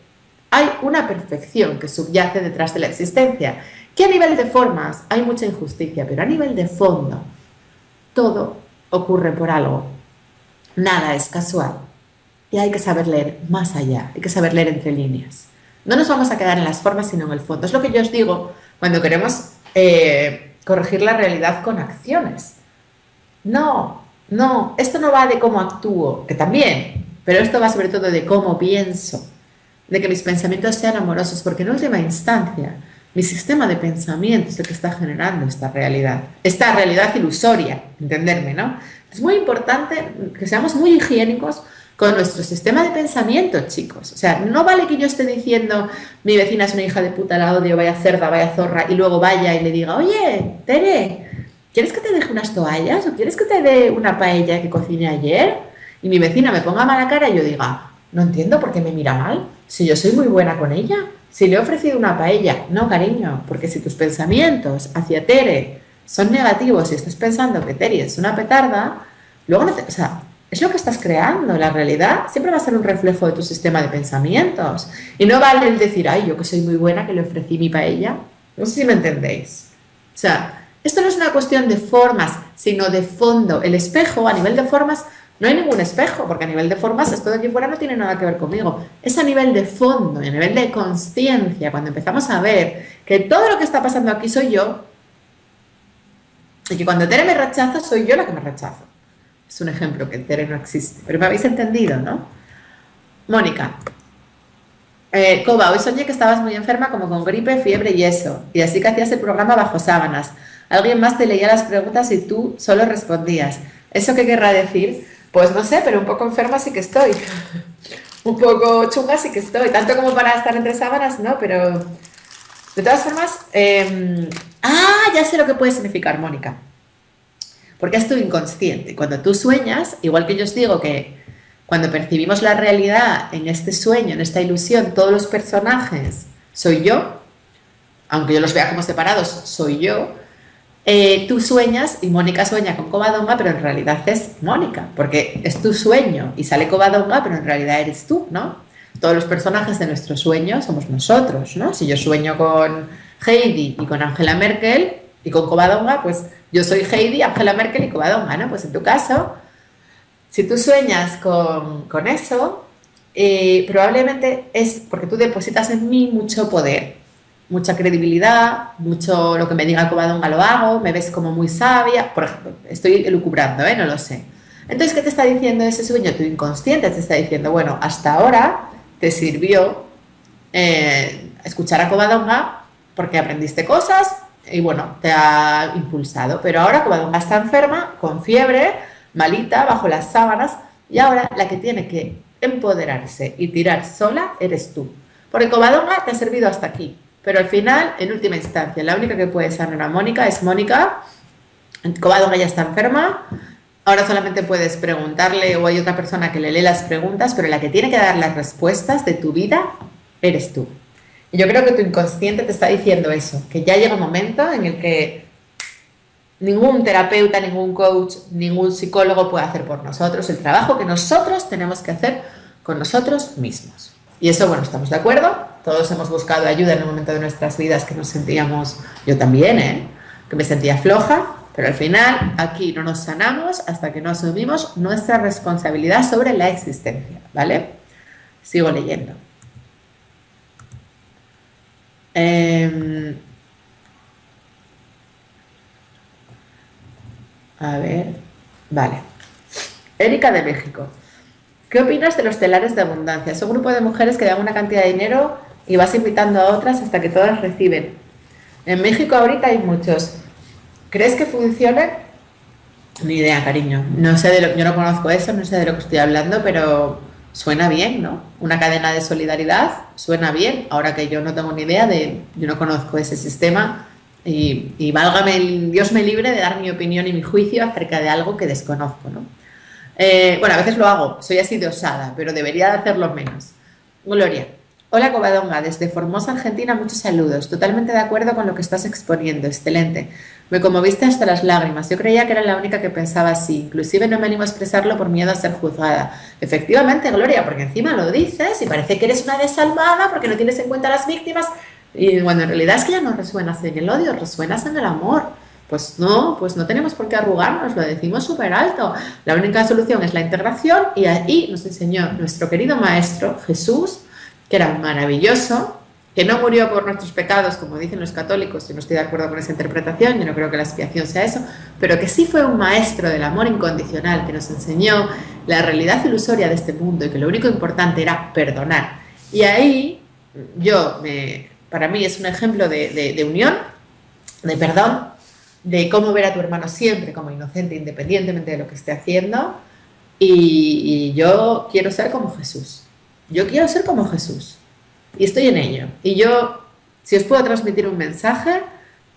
hay una perfección que subyace detrás de la existencia, que a nivel de formas hay mucha injusticia, pero a nivel de fondo todo ocurre por algo, nada es casual y hay que saber leer más allá, hay que saber leer entre líneas. No nos vamos a quedar en las formas sino en el fondo. Es lo que yo os digo cuando queremos corregir la realidad con acciones. No, esto no va de cómo actúo, que también, pero esto va sobre todo de cómo pienso, de que mis pensamientos sean amorosos, porque en última instancia mi sistema de pensamiento es el que está generando esta realidad ilusoria, entenderme, ¿no? Es muy importante que seamos muy higiénicos con nuestro sistema de pensamiento, chicos. O sea, no vale que yo esté diciendo, mi vecina es una hija de puta, la odio, vaya cerda, vaya zorra, y luego vaya y le diga, oye, Tere, ¿quieres que te deje unas toallas o quieres que te dé una paella que cociné ayer? Y mi vecina me ponga mala cara y yo diga, no entiendo por qué me mira mal, si yo soy muy buena con ella. Si le he ofrecido una paella, no, cariño, porque si tus pensamientos hacia Tere son negativos y estás pensando que Tere es una petarda, luego no o sea, es lo que estás creando. La realidad siempre va a ser un reflejo de tu sistema de pensamientos. Y no vale el decir, ay, yo que soy muy buena, que le ofrecí mi paella. No sé si me entendéis. O sea, esto no es una cuestión de formas, sino de fondo. El espejo, a nivel de formas, no hay ningún espejo, porque a nivel de formas esto de aquí fuera no tiene nada que ver conmigo. Es a nivel de fondo, y a nivel de consciencia, cuando empezamos a ver que todo lo que está pasando aquí soy yo, y que cuando Tere me rechaza, soy yo la que me rechazo. Es un ejemplo, que Tere no existe, pero me habéis entendido, ¿no? Mónica, Coba, hoy soñé que estabas muy enferma, como con gripe, fiebre y eso, y así que hacías el programa bajo sábanas. Alguien más te leía las preguntas y tú solo respondías. ¿Eso qué querrá decir? Pues no sé, pero un poco enferma sí que estoy. Un poco chunga sí que estoy. Tanto como para estar entre sábanas, no, pero... De todas formas... ya sé lo que puede significar, Mónica. Porque es tu inconsciente. Cuando tú sueñas, igual que yo os digo que cuando percibimos la realidad en este sueño, en esta ilusión, todos los personajes soy yo, aunque yo los vea como separados, soy yo. Tú sueñas y Mónica sueña con Covadonga, pero en realidad es Mónica, porque es tu sueño y sale Covadonga, pero en realidad eres tú, ¿no? Todos los personajes de nuestro sueño somos nosotros, ¿no? Si yo sueño con Heidi y con Angela Merkel y con Covadonga, pues yo soy Heidi, Angela Merkel y Covadonga, ¿no? Pues en tu caso, si tú sueñas con eso, probablemente es porque tú depositas en mí mucho poder, mucha credibilidad, mucho lo que me diga Covadonga lo hago, me ves como muy sabia, por ejemplo, estoy elucubrando, no lo sé. Entonces, ¿qué te está diciendo ese sueño? Tu inconsciente te está diciendo, bueno, hasta ahora te sirvió escuchar a Covadonga porque aprendiste cosas y bueno, te ha impulsado, pero ahora Covadonga está enferma, con fiebre, malita, bajo las sábanas, y ahora la que tiene que empoderarse y tirar sola eres tú. Porque Covadonga te ha servido hasta aquí, pero al final, en última instancia, la única que puede sanar a Mónica es Mónica. Covadonga ya está enferma, ahora solamente puedes preguntarle o hay otra persona que le lee las preguntas, pero la que tiene que dar las respuestas de tu vida eres tú. Y yo creo que tu inconsciente te está diciendo eso, que ya llega un momento en el que ningún terapeuta, ningún coach, ningún psicólogo puede hacer por nosotros el trabajo que nosotros tenemos que hacer con nosotros mismos. Y eso, bueno, estamos de acuerdo. Todos hemos buscado ayuda en un momento de nuestras vidas que nos sentíamos, yo también, que me sentía floja, pero al final aquí no nos sanamos hasta que no asumimos nuestra responsabilidad sobre la existencia, ¿vale? Sigo leyendo. A ver, vale. Erika de México. ¿Qué opinas de los telares de abundancia? Es un grupo de mujeres que dan una cantidad de dinero y vas invitando a otras hasta que todas reciben. En México ahorita hay muchos. ¿Crees que funcionan? Ni idea, cariño. No sé yo no conozco eso, no sé de lo que estoy hablando, pero suena bien, ¿no? Una cadena de solidaridad suena bien. Ahora que yo no tengo ni idea yo no conozco ese sistema y válgame, Dios me libre de dar mi opinión y mi juicio acerca de algo que desconozco, ¿no? Bueno, a veces lo hago, soy así de osada, pero debería de hacerlo menos. Gloria. Hola Covadonga, desde Formosa, Argentina, muchos saludos. Totalmente de acuerdo con lo que estás exponiendo, excelente. Me conmoviste hasta las lágrimas. Yo creía que era la única que pensaba así. Inclusive no me animo a expresarlo por miedo a ser juzgada. Efectivamente, Gloria, porque encima lo dices y parece que eres una desalmada porque no tienes en cuenta a las víctimas. Y bueno, en realidad es que ya no resuenas en el odio, resuenas en el amor. Pues no tenemos por qué arrugarnos, lo decimos súper alto. La única solución es la integración y ahí nos enseñó nuestro querido maestro Jesús, que era maravilloso, que no murió por nuestros pecados, como dicen los católicos. Yo no estoy de acuerdo con esa interpretación, yo no creo que la expiación sea eso, pero que sí fue un maestro del amor incondicional, que nos enseñó la realidad ilusoria de este mundo y que lo único importante era perdonar. Y ahí, para mí es un ejemplo de unión, de perdón, de cómo ver a tu hermano siempre como inocente, independientemente de lo que esté haciendo, y yo quiero ser como Jesús. Yo quiero ser como Jesús y estoy en ello. Y yo, si os puedo transmitir un mensaje,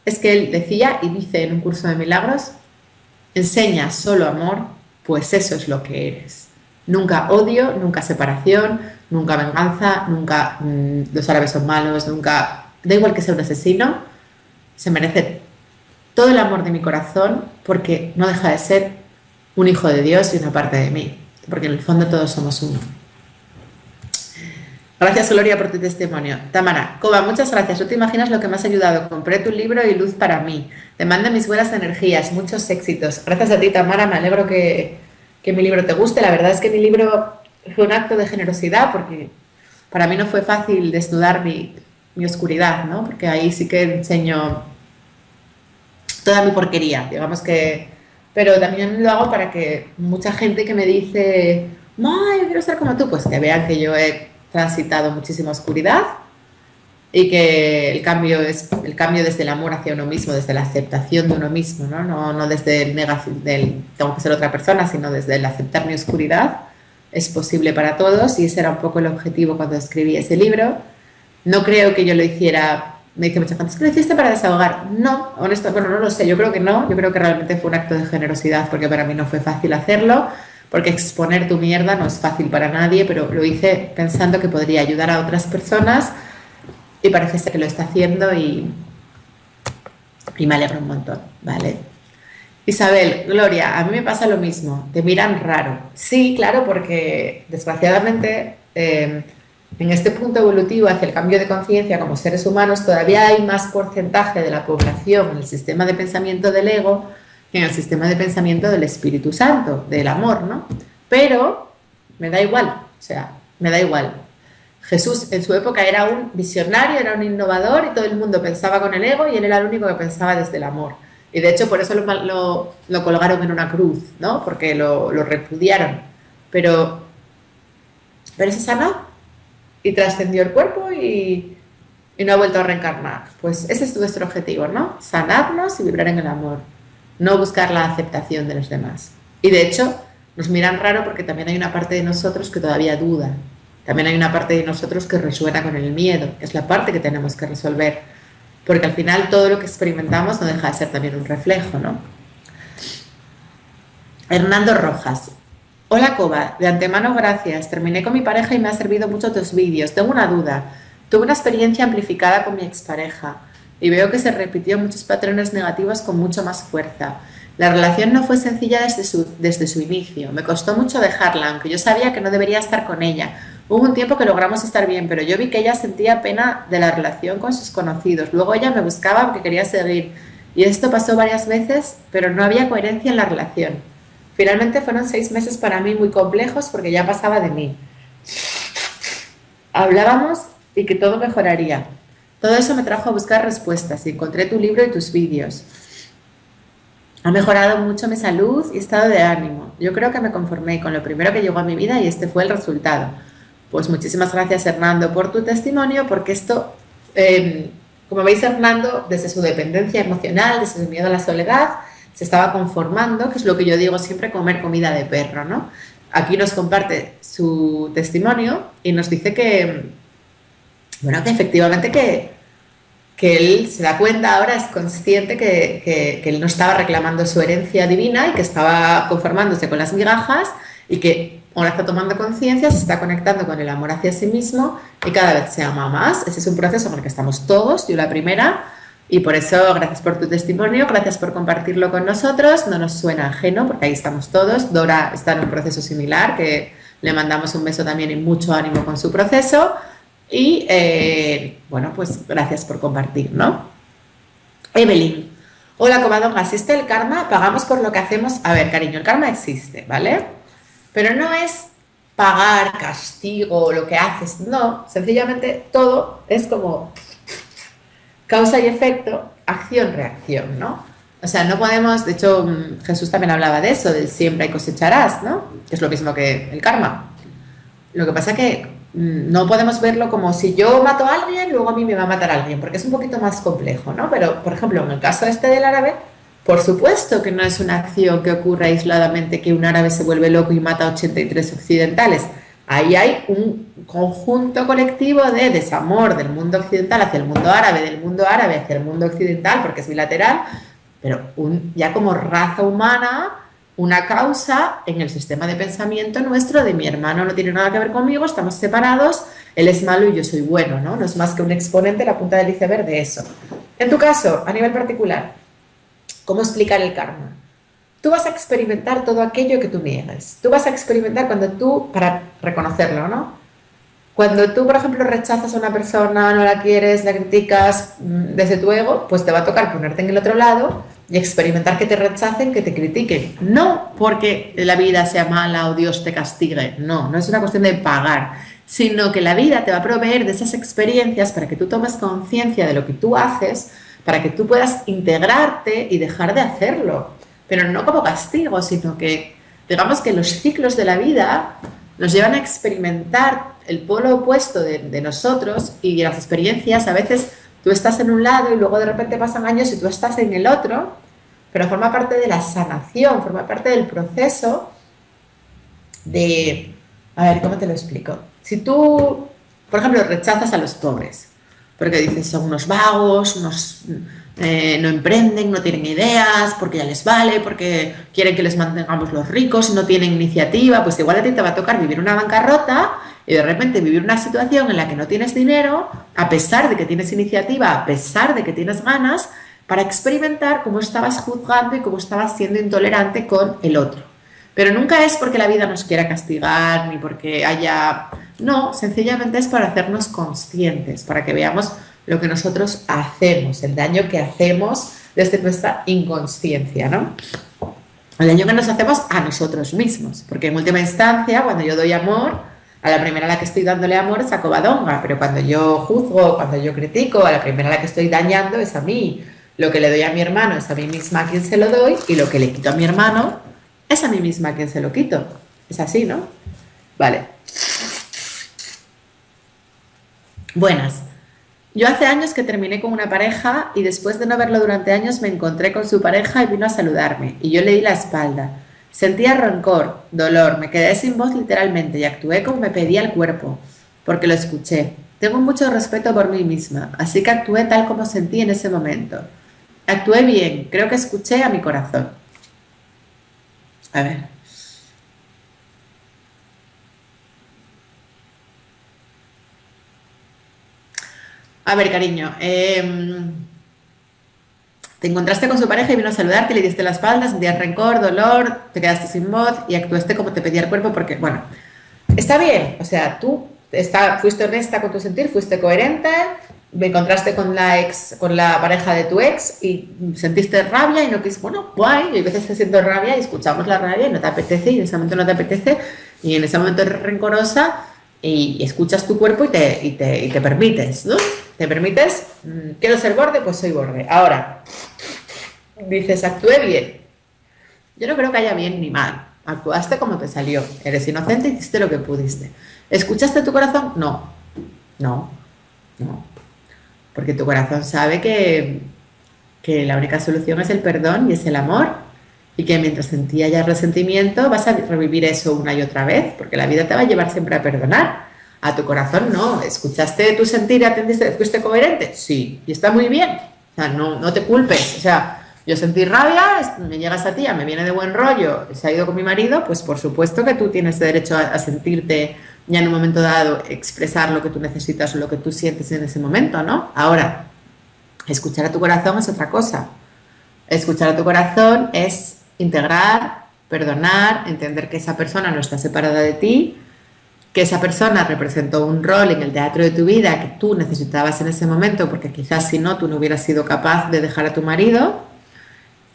es que él decía y dice en un curso de milagros, enseña solo amor, pues eso es lo que eres. Nunca odio, nunca separación, nunca venganza, nunca los árabes son malos, nunca, da igual que sea un asesino, se merece todo el amor de mi corazón porque no deja de ser un hijo de Dios y una parte de mí, porque en el fondo todos somos uno. Gracias, Gloria, por tu testimonio. Tamara, Cova, muchas gracias. No te imaginas lo que me has ayudado. Compré tu libro y luz para mí. Te mando mis buenas energías, muchos éxitos. Gracias a ti, Tamara. Me alegro que mi libro te guste. La verdad es que mi libro fue un acto de generosidad porque para mí no fue fácil desnudar mi oscuridad, ¿no? Porque ahí sí que enseño toda mi porquería, digamos que... Pero también lo hago para que mucha gente que me dice, ¡ay, yo quiero ser como tú! Pues que vean que yo he transitado muchísima oscuridad y que el cambio desde el amor hacia uno mismo, desde la aceptación de uno mismo, no desde el negación del tengo que ser otra persona, sino desde el aceptar mi oscuridad, es posible para todos y ese era un poco el objetivo cuando escribí ese libro. No creo que yo lo hiciera, me dice mucha gente, ¿es que lo hiciste para desahogar? No, honestamente, bueno, no lo sé, yo creo que no, yo creo que realmente fue un acto de generosidad porque para mí no fue fácil hacerlo. Porque exponer tu mierda no es fácil para nadie, pero lo hice pensando que podría ayudar a otras personas y parece ser que lo está haciendo y me alegra un montón, ¿vale? Isabel, Gloria, a mí me pasa lo mismo, te miran raro. Sí, claro, porque desgraciadamente en este punto evolutivo hacia el cambio de conciencia como seres humanos, todavía hay más porcentaje de la población en el sistema de pensamiento del ego que en el sistema de pensamiento del Espíritu Santo, del amor, ¿no? Pero me da igual, o sea, me da igual. Jesús en su época era un visionario, era un innovador y todo el mundo pensaba con el ego y él era el único que pensaba desde el amor. Y de hecho por eso lo colgaron en una cruz, ¿no? Porque lo repudiaron. Pero se sanó y trascendió el cuerpo y no ha vuelto a reencarnar. Pues ese es nuestro objetivo, ¿no? Sanarnos y vibrar en el amor. No buscar la aceptación de los demás. Y de hecho nos miran raro porque también hay una parte de nosotros que todavía duda. También hay una parte de nosotros que resuena con el miedo, que es la parte que tenemos que resolver, porque al final todo lo que experimentamos no deja de ser también un reflejo, ¿no? Hernando Rojas. Hola Coba, de antemano gracias. Terminé con mi pareja y me ha servido mucho tus vídeos. Tengo una duda. Tuve una experiencia amplificada con mi expareja y veo que se repitió muchos patrones negativos con mucho más fuerza. La relación no fue sencilla desde su inicio. Me costó mucho dejarla, aunque yo sabía que no debería estar con ella. Hubo un tiempo que logramos estar bien, pero yo vi que ella sentía pena de la relación con sus conocidos. Luego ella me buscaba porque quería seguir. Y esto pasó varias veces, pero no había coherencia en la relación. Finalmente fueron 6 meses para mí muy complejos porque ya pasaba de mí. Hablábamos y que todo mejoraría. Todo eso me trajo a buscar respuestas y encontré tu libro y tus vídeos. Ha mejorado mucho mi salud y estado de ánimo. Yo creo que me conformé con lo primero que llegó a mi vida y este fue el resultado. Pues muchísimas gracias, Hernando, por tu testimonio, porque esto, como veis, Hernando, desde su dependencia emocional, desde su miedo a la soledad, se estaba conformando, que es lo que yo digo siempre, comer comida de perro, ¿no? Aquí nos comparte su testimonio y nos dice que, bueno, que efectivamente que él se da cuenta ahora, es consciente que él no estaba reclamando su herencia divina y que estaba conformándose con las migajas y que ahora está tomando conciencia, se está conectando con el amor hacia sí mismo y cada vez se ama más. Ese es un proceso con el que estamos todos, yo la primera, y por eso gracias por tu testimonio, gracias por compartirlo con nosotros, no nos suena ajeno porque ahí estamos todos. Dora está en un proceso similar, que le mandamos un beso también y mucho ánimo con su proceso. Y bueno, pues gracias por compartir, ¿no? Evelyn, hola Covadonga, ¿existe el karma? Pagamos por lo que hacemos. A ver, cariño, el karma existe, ¿vale? Pero no es pagar, castigo, lo que haces, no, sencillamente todo es como causa y efecto, acción, reacción, ¿no? O sea, no podemos, de hecho Jesús también hablaba de eso, de siempre cosecharás, ¿no? Que es lo mismo que el karma. Lo que pasa es que no podemos verlo como si yo mato a alguien, luego a mí me va a matar a alguien, porque es un poquito más complejo, ¿no? Pero, por ejemplo, en el caso este del árabe, por supuesto que no es una acción que ocurra aisladamente, que un árabe se vuelve loco y mata a 83 occidentales. Ahí hay un conjunto colectivo de desamor del mundo occidental hacia el mundo árabe, del mundo árabe hacia el mundo occidental, porque es bilateral, pero ya como raza humana, una causa en el sistema de pensamiento nuestro de mi hermano no tiene nada que ver conmigo, estamos separados, él es malo y yo soy bueno, ¿no? No es más que un exponente, la punta del iceberg de eso. En tu caso, a nivel particular, ¿cómo explicar el karma? Tú vas a experimentar todo aquello que tú niegues. Tú vas a experimentar cuando tú, para reconocerlo, ¿no? Cuando tú, por ejemplo, rechazas a una persona, no la quieres, la criticas desde tu ego, pues te va a tocar ponerte en el otro lado y experimentar que te rechacen, que te critiquen. No porque la vida sea mala o Dios te castigue, no es una cuestión de pagar, sino que la vida te va a proveer de esas experiencias para que tú tomes conciencia de lo que tú haces, para que tú puedas integrarte y dejar de hacerlo. Pero no como castigo, sino que, digamos que los ciclos de la vida nos llevan a experimentar el polo opuesto de nosotros y las experiencias. A veces tú estás en un lado y luego de repente pasan años y tú estás en el otro, pero forma parte de la sanación, forma parte del proceso de... A ver, ¿cómo te lo explico? Si tú, por ejemplo, rechazas a los pobres, porque dices son unos vagos, no emprenden, no tienen ideas, porque ya les vale, porque quieren que les mantengamos los ricos, no tienen iniciativa, pues igual a ti te va a tocar vivir una bancarrota y de repente vivir una situación en la que no tienes dinero, a pesar de que tienes iniciativa, a pesar de que tienes ganas, para experimentar cómo estabas juzgando y cómo estabas siendo intolerante con el otro. Pero nunca es porque la vida nos quiera castigar, ni porque haya... No, sencillamente es para hacernos conscientes, para que veamos lo que nosotros hacemos, el daño que hacemos desde nuestra inconsciencia, ¿no? El daño que nos hacemos a nosotros mismos, porque en última instancia, cuando yo doy amor, a la primera a la que estoy dándole amor es a Covadonga, pero cuando yo juzgo, cuando yo critico, a la primera a la que estoy dañando es a mí. Lo que le doy a mi hermano es a mí misma a quien se lo doy, y lo que le quito a mi hermano es a mí misma a quien se lo quito. Es así, ¿no? Vale. Buenas. Yo hace años que terminé con una pareja y después de no verlo durante años me encontré con su pareja y vino a saludarme y yo le di la espalda. Sentía rencor, dolor, me quedé sin voz literalmente y actué como me pedía el cuerpo, porque lo escuché. Tengo mucho respeto por mí misma, así que actué tal como sentí en ese momento. Actué bien, creo que escuché a mi corazón. A ver. A ver, cariño, te encontraste con su pareja y vino a saludarte, le diste la espalda, sentías rencor, dolor, te quedaste sin voz y actuaste como te pedía el cuerpo porque, bueno, está bien, o sea, fuiste honesta con tu sentir, fuiste coherente, me encontraste con la pareja de tu ex y sentiste rabia y no quisiste, bueno, guay, y a veces te siento rabia y escuchamos la rabia y no te apetece y en ese momento no te apetece y en ese momento eres rencorosa y escuchas tu cuerpo y te permites, ¿no? Te permites, quiero ser borde, pues soy borde. Ahora, dices, actué bien. Yo no creo que haya bien ni mal. Actuaste como te salió. Eres inocente y hiciste lo que pudiste. ¿Escuchaste tu corazón? No. No. No. Porque tu corazón sabe que la única solución es el perdón y es el amor. Y que mientras sentía ya resentimiento vas a revivir eso una y otra vez. Porque la vida te va a llevar siempre a perdonar. A tu corazón no. ¿Escuchaste tu sentir y atendiste? ¿Fuiste coherente? Sí. Y está muy bien. O sea, no te culpes. O sea, yo sentí rabia, me llegas a ti, me viene de buen rollo, se ha ido con mi marido, pues por supuesto que tú tienes derecho a sentirte ya en un momento dado, expresar lo que tú necesitas o lo que tú sientes en ese momento, ¿no? Ahora, escuchar a tu corazón es otra cosa. Escuchar a tu corazón es integrar, perdonar, entender que esa persona no está separada de ti, que esa persona representó un rol en el teatro de tu vida que tú necesitabas en ese momento, porque quizás si no, tú no hubieras sido capaz de dejar a tu marido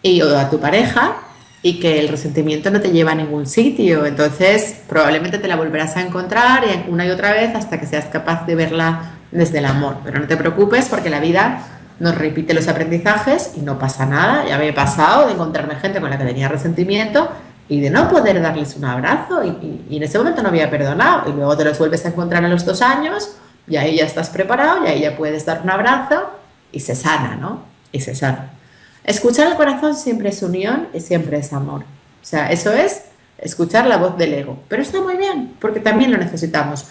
o a tu pareja, y que el resentimiento no te lleva a ningún sitio. Entonces probablemente te la volverás a encontrar una y otra vez hasta que seas capaz de verla desde el amor. Pero no te preocupes porque la vida nos repite los aprendizajes y no pasa nada. Ya me he pasado de encontrarme gente con la que tenía resentimiento y de no poder darles un abrazo y en ese momento no había perdonado y luego te los vuelves a encontrar a los 2 años y ahí ya estás preparado y ahí ya puedes dar un abrazo y se sana, ¿no? Y se sana. Escuchar al corazón siempre es unión y siempre es amor. O sea, eso es escuchar la voz del ego. Pero está muy bien, porque también lo necesitamos.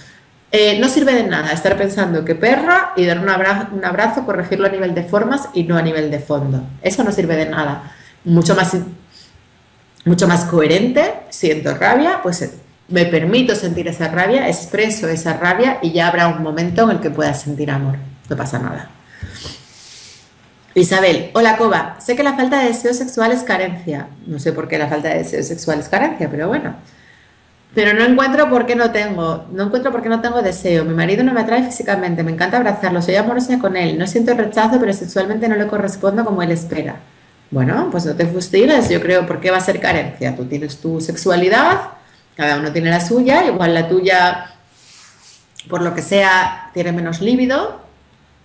No sirve de nada estar pensando que perra y dar un abrazo, corregirlo a nivel de formas y no a nivel de fondo. Eso no sirve de nada. Mucho más coherente, siento rabia, pues me permito sentir esa rabia, expreso esa rabia y ya habrá un momento en el que pueda sentir amor. No pasa nada. Isabel, hola Coba, sé que la falta de deseo sexual es carencia. No sé por qué la falta de deseo sexual es carencia, pero bueno. Pero no encuentro por qué no tengo deseo. Mi marido no me atrae físicamente, me encanta abrazarlo, soy amorosa con él, no siento rechazo, pero sexualmente no le correspondo como él espera. Bueno, pues no te fustigues, yo creo, ¿por qué va a ser carencia? Tú tienes tu sexualidad, cada uno tiene la suya, igual la tuya, por lo que sea, tiene menos líbido.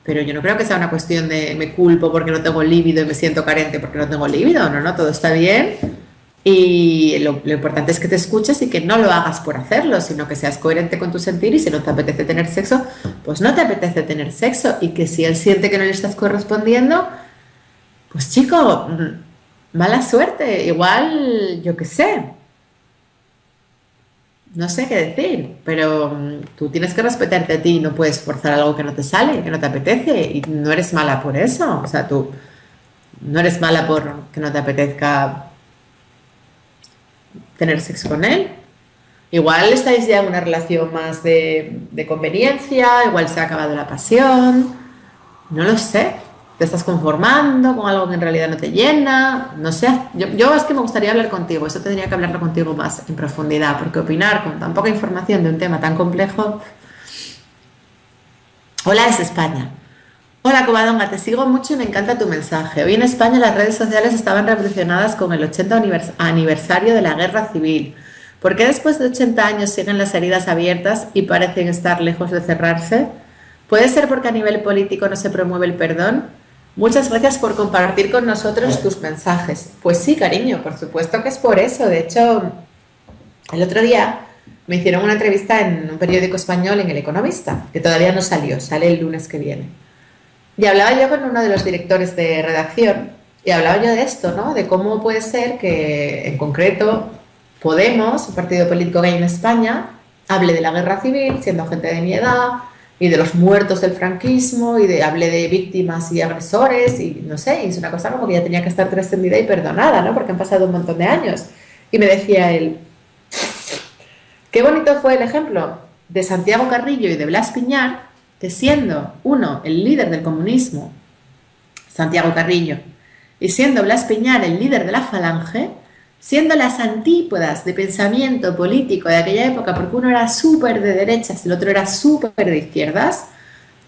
Pero yo no creo que sea una cuestión de me culpo porque no tengo líbido y me siento carente porque no tengo líbido. No, todo está bien. Y lo importante es que te escuches y que no lo hagas por hacerlo, sino que seas coherente con tu sentir y si no te apetece tener sexo, pues no te apetece tener sexo. Y que si él siente que no le estás correspondiendo, pues chico, mala suerte. Igual, yo qué sé. No sé qué decir, pero tú tienes que respetarte a ti, no puedes forzar algo que no te sale, que no te apetece y no eres mala por eso, o sea, tú no eres mala por que no te apetezca tener sexo con él. Igual estáis ya en una relación más de conveniencia, igual se ha acabado la pasión, no lo sé. Te estás conformando con algo que en realidad no te llena, no sé, yo es que me gustaría hablar contigo, eso tendría que hablarlo contigo más en profundidad, porque opinar con tan poca información de un tema tan complejo, Hola, es España. Hola, Covadonga, te sigo mucho y me encanta tu mensaje. Hoy en España las redes sociales estaban revolucionadas con el 80 aniversario de la Guerra Civil. ¿Por qué después de 80 años siguen las heridas abiertas y parecen estar lejos de cerrarse? ¿Puede ser porque a nivel político no se promueve el perdón? Muchas gracias por compartir con nosotros tus mensajes. Pues sí, cariño, por supuesto que es por eso. De hecho, el otro día me hicieron una entrevista en un periódico español, en El Economista, que todavía no salió, sale el lunes que viene. Y hablaba yo con uno de los directores de redacción y hablaba yo de esto, ¿no? De cómo puede ser que, en concreto, Podemos, un partido político que hay en España, hable de la guerra civil, siendo gente de mi edad, y de los muertos del franquismo, hable de víctimas y agresores, y no sé, y es una cosa como que ya tenía que estar trascendida y perdonada, ¿no? Porque han pasado un montón de años. Y me decía él, qué bonito fue el ejemplo de Santiago Carrillo y de Blas Piñar, que siendo uno el líder del comunismo, Santiago Carrillo, y siendo Blas Piñar el líder de la Falange, siendo las antípodas de pensamiento político de aquella época, porque uno era súper de derechas y el otro era súper de izquierdas,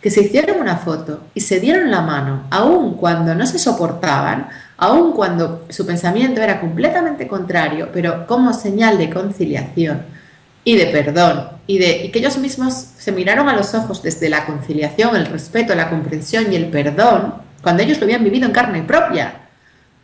que se hicieron una foto y se dieron la mano, aun cuando no se soportaban, aun cuando su pensamiento era completamente contrario, pero como señal de conciliación y de perdón, y que ellos mismos se miraron a los ojos desde la conciliación, el respeto, la comprensión y el perdón, cuando ellos lo habían vivido en carne propia,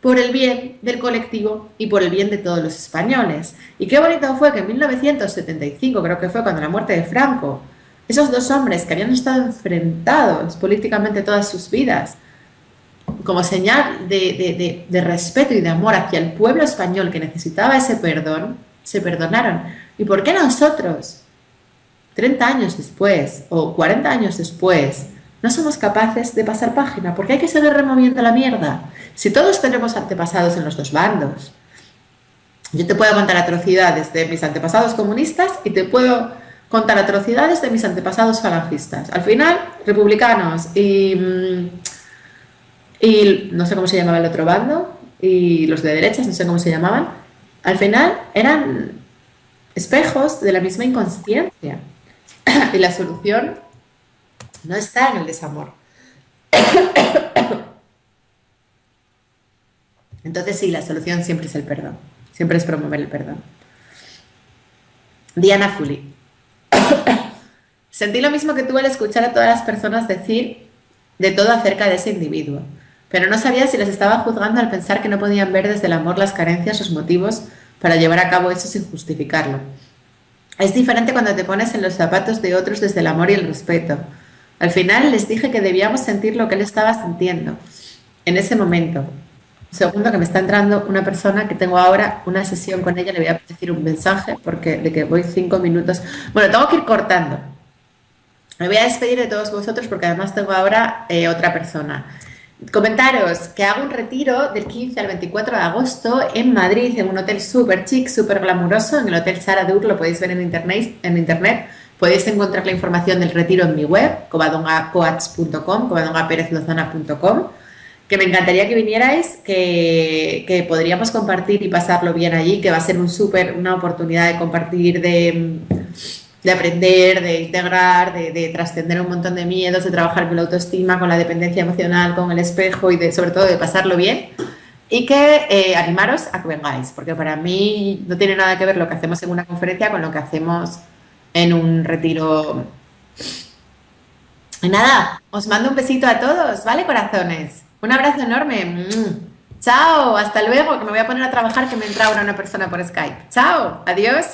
por el bien del colectivo y por el bien de todos los españoles. Y qué bonito fue que en 1975, creo que fue cuando la muerte de Franco, esos dos hombres que habían estado enfrentados políticamente todas sus vidas, como señal de respeto y de amor hacia el pueblo español que necesitaba ese perdón, se perdonaron. ¿Y por qué nosotros, 30 años después o 40 años después, no somos capaces de pasar página? Porque hay que seguir removiendo la mierda. Si todos tenemos antepasados en los dos bandos, yo te puedo contar atrocidades de mis antepasados comunistas y te puedo contar atrocidades de mis antepasados falangistas. Al final, republicanos y no sé cómo se llamaba el otro bando, y los de derechas, no sé cómo se llamaban, al final eran espejos de la misma inconsciencia. Y la solución no está en el desamor. Entonces sí, la solución siempre es el perdón, siempre es promover el perdón. Diana Fuli. Sentí lo mismo que tú al escuchar a todas las personas decir de todo acerca de ese individuo, pero no sabía si les estaba juzgando al pensar que no podían ver desde el amor las carencias, los motivos para llevar a cabo eso sin justificarlo. Es diferente cuando te pones en los zapatos de otros desde el amor y el respeto. Al final les dije que debíamos sentir lo que él estaba sintiendo en ese momento. Un segundo, que me está entrando una persona que tengo ahora una sesión con ella, le voy a decir un mensaje porque de que voy 5 minutos. Bueno, tengo que ir cortando. Me voy a despedir de todos vosotros porque además tengo ahora otra persona. Comentaros que hago un retiro del 15 al 24 de agosto en Madrid, en un hotel súper chic, súper glamuroso, en el Hotel Sara Dur, lo podéis ver en internet. Podéis encontrar la información del retiro en mi web, covadongacoach.com, covadongaperezlozana.com, que me encantaría que vinierais, que podríamos compartir y pasarlo bien allí, que va a ser una oportunidad de compartir, de aprender, de integrar, de trascender un montón de miedos, de trabajar con la autoestima, con la dependencia emocional, con el espejo y sobre todo de pasarlo bien. Y que animaros a que vengáis, porque para mí no tiene nada que ver lo que hacemos en una conferencia con lo que hacemos en un retiro. Y nada, os mando un besito a todos, ¿vale, corazones? Un abrazo enorme. Chao, hasta luego, que me voy a poner a trabajar, que me entra ahora una persona por Skype. Chao, adiós.